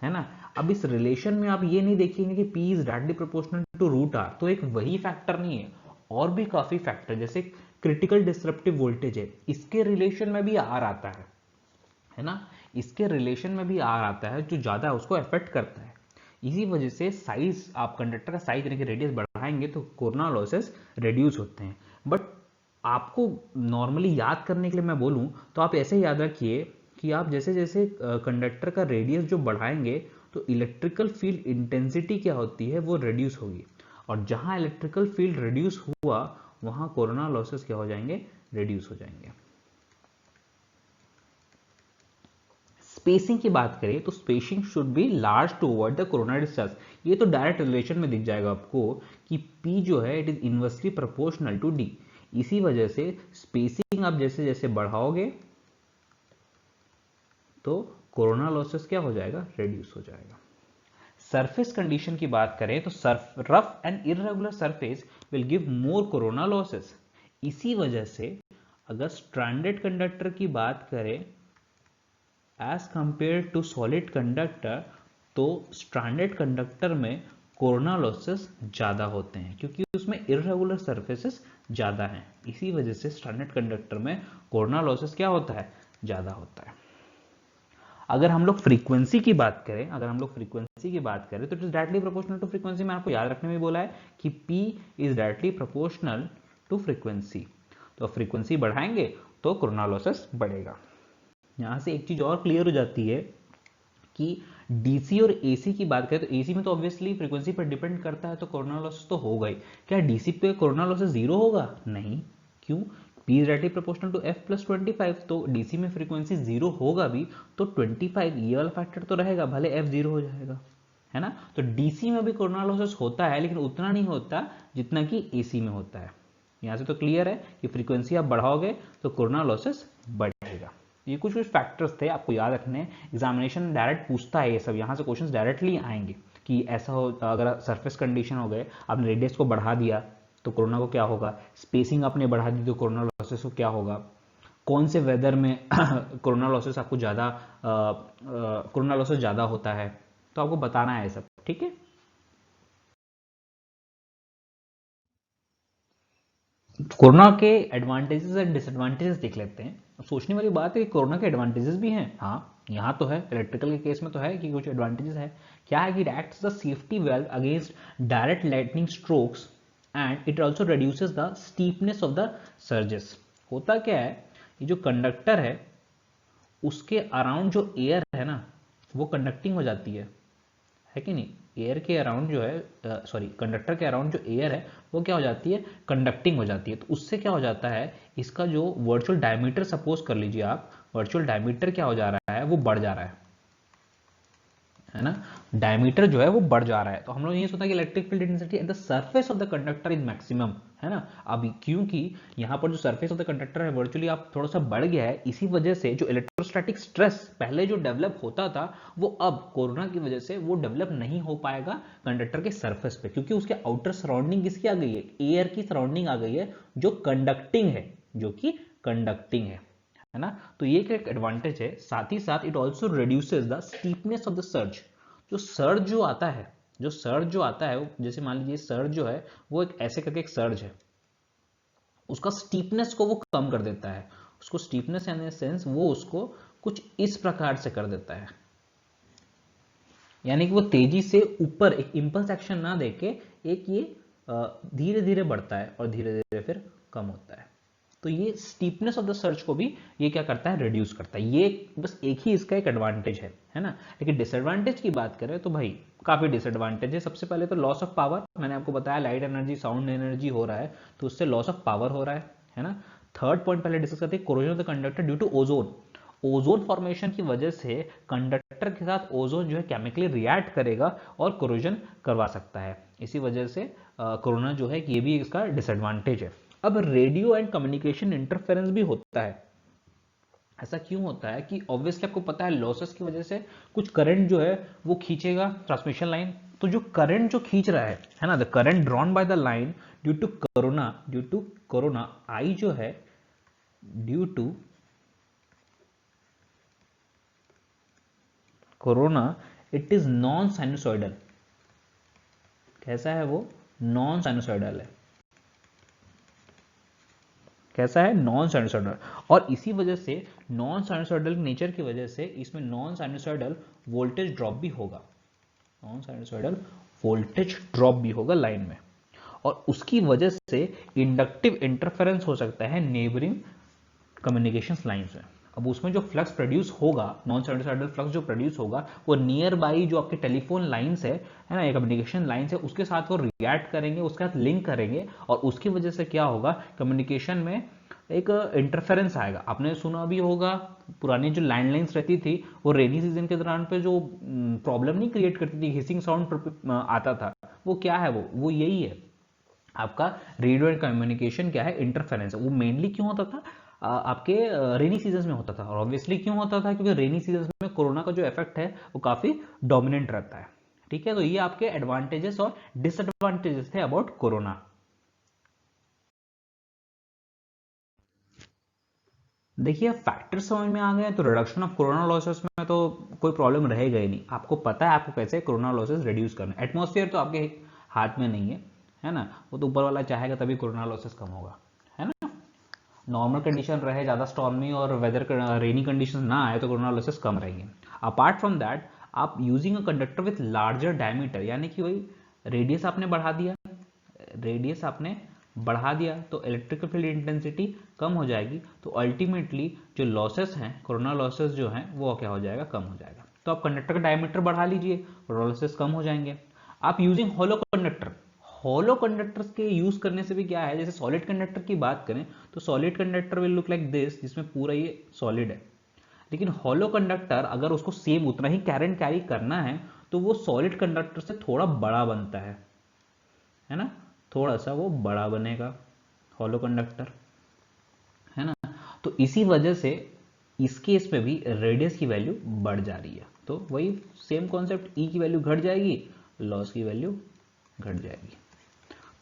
है ना। अब इस रिलेशन में आप ये नहीं देखेंगे कि P is directly proportional to root R, तो एक वही फैक्टर नहीं है, और भी काफी फैक्टर, जैसे क्रिटिकल डिसरप्टिव वोल्टेज है, इसके रिलेशन में भी R आता है ना, इसके रिलेशन में भी R आता है, जो ज्यादा उसको अफेक्ट करता है। इसी वजह से साइज, आप कंडक्टर का साइज यानी कि रेडियस बढ़ाएंगे तो कोरोना लॉसेस रिड्यूस होते हैं। बट आपको नॉर्मली याद करने के लिए मैं बोलूं तो आप ऐसे याद रखिए कि आप जैसे जैसे कंडक्टर का रेडियस जो बढ़ाएंगे तो इलेक्ट्रिकल फील्ड इंटेंसिटी क्या होती है वो रिड्यूस होगी, और जहां इलेक्ट्रिकल फील्ड रिड्यूस हुआ वहां कोरोना लॉसेस क्या हो जाएंगे, रिड्यूस हो जाएंगे। स्पेसिंग की बात करें तो spacing should be large to avoid the corona discharge. ये तो डायरेक्ट रिलेशन में दिख जाएगा आपको कि P जो है it is inversely proportional to D। इसी वजह से स्पेसिंग आप जैसे जैसे बढ़ाओगे तो कोरोना लॉसेस क्या हो जाएगा, रिड्यूस हो जाएगा। सरफेस कंडीशन की बात करें तो rough and irregular surface will give more corona losses. इसी वजह से अगर स्ट्रैंडेड कंडक्टर की बात करें as compare to solid conductor, तो स्ट्रैंडेड कंडक्टर में कोरोना लॉसेस ज़्यादा होते हैं क्योंकि उसमें इरेगुलर सरफेसेस ज़्यादा हैं। इसी वजह से स्ट्रैंडेड कंडक्टर में कोरोना लॉसेस क्या होता है, ज़्यादा होता है। अगर हम लोग फ्रीक्वेंसी की बात करें, तो it is directly proportional to frequency. में आपको याद रखने में बोला है कि P is directly proportional to frequency. तो फ्रीक्वेंसी बढ़ाएंगे तो कोरोना लॉसेस बढ़ेगा। यहां से एक चीज और क्लियर हो जाती है कि डीसी और एसी की बात करें तो एसी में तो ऑब्वियसली फ्रीक्वेंसी पर डिपेंड करता है, तो कोरोना लॉसेस तो होगा ही। क्या डीसी पे कोरोना लॉसेस जीरो होगा? नहीं। क्यों? P is directly proportional to F plus 25, तो डीसी में फ्रीक्वेंसी जीरो होगा भी तो 25 ये वाला फैक्टर तो रहेगा, भले F जीरो हो जाएगा, है ना। तो डीसी में भी कोरोना लॉसेस होता है, लेकिन उतना नहीं होता जितना कि एसी में होता है। यहां से तो क्लियर है कि फ्रीक्वेंसी आप बढ़ाओगे तो कोरोना लॉसेस बढ़ेगा। ये कुछ कुछ फैक्टर्स थे आपको याद रखने। एग्जामिनेशन डायरेक्ट पूछता है ये सब, यहाँ से क्वेश्चंस डायरेक्टली आएंगे कि ऐसा हो, अगर सरफेस कंडीशन हो गए, आपने रेडियस को बढ़ा दिया तो कोरोना को क्या होगा, स्पेसिंग आपने बढ़ा दी तो कोरोना लॉसेस को क्या होगा, कौन से वेदर में कोरोना लॉसेस आपको ज़्यादा कोरोना लॉसेस ज़्यादा होता है, तो आपको बताना है सब, ठीक है। कोरोना के एडवांटेजेस एंड डिसएडवांटेजेस देख लेते हैं। सोचने वाली बात है कि कोरोना के एडवांटेजेस भी हैं, हाँ यहाँ तो है, इलेक्ट्रिकल के केस में तो है कि कुछ एडवांटेजेस है। क्या है कि it acts the safety valve against direct lightning strokes and it also reduces the steepness of the surges. होता क्या है, ये जो कंडक्टर है उसके अराउंड जो एयर है ना वो कंडक्टिंग हो जाती है कि नहीं। एयर के अराउंड जो है, सॉरी कंडक्टर के अराउंड जो एयर है वो क्या हो जाती है, कंडक्टिंग हो जाती है। तो उससे क्या हो जाता है, इसका जो वर्चुअल डायमीटर, सपोज कर लीजिए आप, वर्चुअल डायमीटर क्या हो जा रहा है, वो बढ़ जा रहा है ना। डायमीटर जो है वो बढ़ जा रहा है। तो हम लोग ये सोचा कि electric field intensity at the surface of the conductor is maximum, है ना। अभी क्योंकि यहाँ पर जो सरफेस ऑफ द कंडक्टर है वर्चुअली आप थोड़ा सा बढ़ गया है, इसी वजह से जो इलेक्ट्रोस्टैटिक स्ट्रेस पहले जो डेवलप होता था वो अब कोरोना की वजह से वो डेवलप नहीं हो पाएगा कंडक्टर के सरफेस पे, क्योंकि उसके आउटर सराउंडिंग किसकी आ गई है, एयर की सराउंडिंग आ गई है जो कंडक्टिंग है, जो कि कंडक्टिंग है ना। तो ये एक एडवांटेज है। साथ ही साथ it also reduces the steepness of the surge. जो सर्ज जो आता है, जैसे मान लीजिए सर्ज जो है वो एक ऐसे करके एक सर्ज है, उसका स्टीपनेस को वो कम कर देता है। उसको स्टीपनेस इन सेंस वो उसको कुछ इस प्रकार से कर देता है, यानी कि वो तेजी से ऊपर एक इंपल्स एक्शन ना देके एक ये धीरे धीरे बढ़ता है और धीरे धीरे फिर कम होता है। तो ये स्टीपनेस ऑफ द सर्च को भी ये क्या करता है, रिड्यूस करता है। ये बस एक ही इसका एक एडवांटेज है ना। लेकिन डिसएडवांटेज की बात करें तो भाई काफी डिसएडवांटेज है। सबसे पहले तो लॉस ऑफ पावर, मैंने आपको बताया लाइट एनर्जी साउंड एनर्जी हो रहा है तो उससे लॉस ऑफ पावर हो रहा है ना। थर्ड पॉइंट पहले डिस्कस करते हैं, corrosion of the conductor due to ozone. Ozone formation की वजह से कंडक्टर के साथ ओजोन जो है केमिकली रिएक्ट करेगा और कोरोजन करवा सकता है। इसी वजह से कोरोना जो है ये भी इसका डिसएडवांटेज है। अब रेडियो एंड कम्युनिकेशन इंटरफेरेंस भी होता है। ऐसा क्यों होता है कि ऑब्वियसली आपको पता है लॉसेस की वजह से कुछ करंट जो है वो खींचेगा ट्रांसमिशन लाइन। तो जो करंट जो खींच रहा है ना, the current drawn by the line due to corona I जो है due to corona it is non sinusoidal. कैसा है वो, नॉन साइनसॉइडल है। कैसा है, नॉन साइनसॉइडल। और इसी वजह से नॉन साइनसॉइडल नेचर की वजह से इसमें नॉन साइनसॉइडल वोल्टेज ड्रॉप भी होगा, नॉन साइनसॉइडल वोल्टेज ड्रॉप भी होगा लाइन में। और उसकी वजह से इंडक्टिव इंटरफेरेंस हो सकता है नेबरिंग कम्युनिकेशंस लाइंस में। अब उसमें जो फ्लक्स प्रोड्यूस होगा, नॉन साइनसॉइडल फ्लक्स जो प्रोड्यूस होगा वो नियर बाई जो आपके टेलीफोन लाइंस है ना, ये कम्युनिकेशन लाइंस है, उसके साथ वो रिएक्ट करेंगे, उसके साथ लिंक करेंगे और उसकी वजह से क्या होगा, कम्युनिकेशन में एक इंटरफेरेंस आएगा। आपने सुना भी होगा पुरानी जो लैंडलाइंस रहती थी वो रेनी सीजन के दौरान पे जो प्रॉब्लम नहीं क्रिएट करती थी, हिसिंग साउंड आता था, वो क्या है, वो यही है आपका रेडियो एंड कम्युनिकेशन क्या है, इंटरफेरेंस। वो मेनली क्यों होता था, आपके रेनी सीजन में होता था। और ऑब्वियसली क्यों होता था, क्योंकि रेनी सीजन में कोरोना का जो इफेक्ट है वो काफी डोमिनेंट रहता है। ठीक है, तो ये आपके एडवांटेजेस और डिसएडवांटेजेस थे अबाउट कोरोना। देखिए फैक्टर समझ में आ गए तो रिडक्शन ऑफ कोरोना लॉसेस में तो कोई प्रॉब्लम रहेगा ही नहीं। आपको पता है आपको कैसे कोरोना लॉसेस रिड्यूस करना। एटमॉस्फेयर तो आपके हाथ में नहीं है ना, वो तो ऊपर वाला चाहेगा तभी कोरोना लॉसेस कम होगा, है ना। नॉर्मल कंडीशन रहे, ज़्यादा स्टॉर्मी और वेदर रेनी कंडीशन ना आए तो कोरोना लॉसेस कम रहेंगे। अपार्ट फ्रॉम दैट आप using a conductor with larger diameter, यानी कि वही रेडियस आपने बढ़ा दिया, रेडियस आपने बढ़ा दिया तो इलेक्ट्रिकल फील्ड इंटेंसिटी कम हो जाएगी, तो अल्टीमेटली जो लॉसेस हैं, कोरोना लॉसेस जो हैं वो क्या हो जाएगा, कम हो जाएगा। तो आप कंडक्टर का डायमीटर बढ़ा लीजिए, लॉसेस कम हो जाएंगे। आप using hollow conductor, hollow conductors के यूज करने से भी क्या है, जैसे सॉलिड कंडक्टर की बात करें तो solid conductor will look like this, जिसमें पूरा ये सॉलिड है, लेकिन हॉलो कंडक्टर अगर उसको सेम उतना ही करंट कैरी करना है तो वो सॉलिड कंडक्टर से थोड़ा बड़ा बनता है ना, थोड़ा सा वो बड़ा बनेगा हॉलो कंडक्टर, है ना। तो इसी वजह से इस केस में भी रेडियस की वैल्यू बढ़ जा रही है, तो वही सेम कॉन्सेप्ट, ई की वैल्यू घट जाएगी, लॉस की वैल्यू घट जाएगी।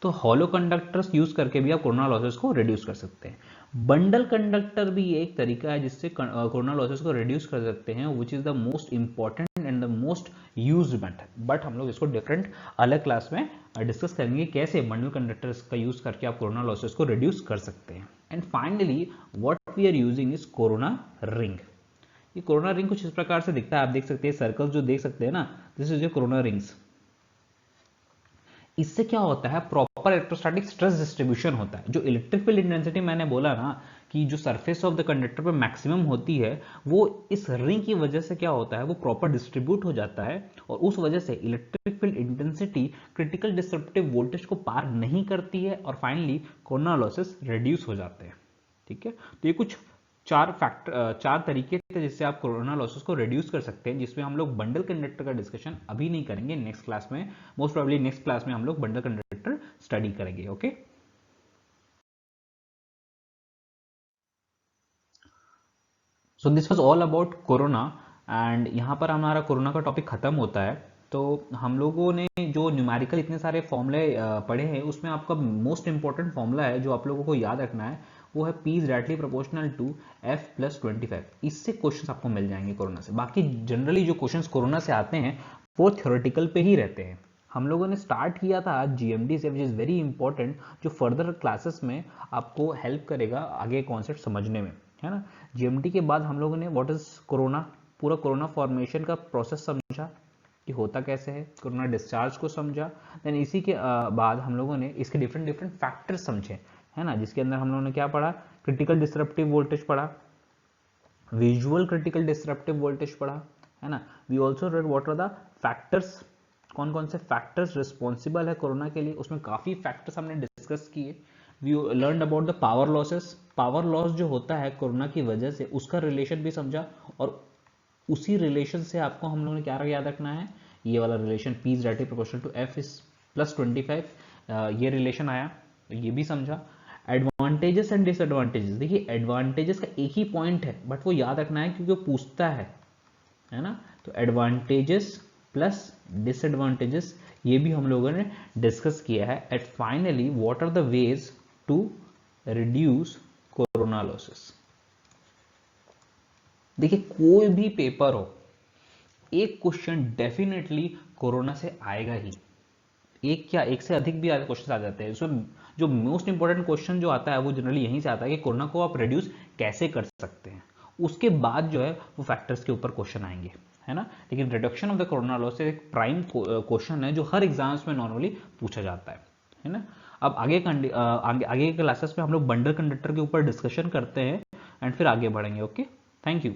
तो हॉलो कंडक्टर्स यूज करके भी आप कोरोना लॉसेस को रिड्यूस कर सकते हैं। बंडल कंडक्टर भी एक तरीका है जिससे कोरोना लॉसेस को रिड्यूस कर सकते हैं, which is the most important and the most used method, but हम लोग इसको डिफरेंट अलग क्लास में डिस्कस करेंगे कैसे बंडल कंडक्टर्स का यूज करके आप कोरोना लॉसेस को रिड्यूस कर सकते हैं। And finally what we are using is corona ring. ये कोरोना रिंग कुछ इस प्रकार से दिखता है, आप देख सकते हैं सर्कल्स जो देख सकते हैं ना, this is your corona rings. इससे क्या होता है, प्रॉपर इलेक्ट्रोस्टैटिक स्ट्रेस डिस्ट्रीब्यूशन होता है। जो इलेक्ट्रिक फील्ड इंटेंसिटी मैंने बोला ना कि जो सरफेस ऑफ द कंडक्टर पे मैक्सिमम होती है, वो इस रिंग की वजह से क्या होता है, वो प्रॉपर डिस्ट्रीब्यूट हो जाता है, और उस वजह से electric field intensity critical disruptive voltage को पार नहीं करती है, और फाइनली कोरोना लॉसेस रिड्यूस हो जाते हैं। ठीक है, तो ये कुछ चार तरीके थे जिससे आप कोरोना लॉसेस को रिड्यूस कर सकते हैं, जिसमें हम लोग बंडल कंडक्टर का डिस्कशन अभी नहीं करेंगे, नेक्स्ट क्लास में, मोस्ट प्रोबेबली नेक्स्ट क्लास में हम लोग बंडल कंडक्टर स्टडी करेंगे। Okay, so this was all about corona, and यहाँ पर हमारा कोरोना का टॉपिक खत्म होता है। तो हम लोगों ने जो न्यूमेरिकल इतने सारे फॉर्मूले पढ़े हैं, उसमें आपका मोस्ट इंपॉर्टेंट फॉर्मूला है जो आप लोगों को याद रखना है, वो है P is directly proportional to F plus 25। इससे क्वेश्चंस आपको मिल जाएंगे कोरोना से। बाकी जनरली जो क्वेश्चंस कोरोना से आते हैं वो थ्योरेटिकल पे ही रहते हैं। हम लोगों ने स्टार्ट किया था आज जीएमडी से, विच इज़ वेरी इंपॉर्टेंट, जो फर्दर क्लासेस में आपको हेल्प करेगा आगे कॉन्सेप्ट समझने में, है ना। जीएमडी के बाद हम लोगों ने व्हाट इज कोरोना, पूरा कोरोना फॉर्मेशन का प्रोसेस समझा कि होता कैसे है, कोरोना डिस्चार्ज को समझा। देन इसी के बाद हम लोगों ने इसके डिफरेंट डिफरेंट फैक्टर्स समझे, है ना, जिसके अंदर हम लोगों ने क्या पढ़ा, क्रिटिकल डिस्रप्टिव वोल्टेज पढ़ा, विजुअल क्रिटिकल डिस्रप्टिव वोल्टेज पढ़ा, है ना। We also read what are the factors, कौन कौन से फैक्टर्स रिस्पॉन्सिबल है कोरोना के लिए, उसमें काफी फैक्टर्स हमने डिस्कस किए। We learn about the power losses, power loss जो होता है कोरोना की वजह से, उसका रिलेशन भी समझा, और उसी रिलेशन से आपको हम लोगों ने क्या याद रखना है, ये वाला relation P is directly proportional to F is plus 25, ये रिलेशन आया, तो ये भी समझा। एडवांटेजेस एंड डिसएडवांटेजेस, देखिए एडवांटेजेस का एक ही पॉइंट है, बट वो याद रखना है क्योंकि वो पूछता है ना। तो एडवांटेजेस प्लस डिसएडवांटेजेस ये भी हम लोगों ने डिस्कस किया है। At finally what are the ways to reduce corona losses. देखिए कोई भी पेपर हो, एक क्वेश्चन डेफिनेटली कोरोना से आएगा ही, एक क्या एक से अधिक भी क्वेश्चन आ जाते हैं। उसमें जो मोस्ट इंपॉर्टेंट क्वेश्चन जो आता है वो जनरली यहीं से आता है कि कोरोना को आप रिड्यूस कैसे कर सकते हैं। उसके बाद जो है वो फैक्टर्स के ऊपर क्वेश्चन आएंगे, है ना। लेकिन reduction of the corona loss एक प्राइम क्वेश्चन है जो हर एग्जाम्स में नॉर्मली पूछा जाता है ना। अब आगे के क्लासेस में हम लोग बंडल कंडक्टर के ऊपर डिस्कशन करते हैं एंड फिर आगे बढ़ेंगे। Okay, thank you.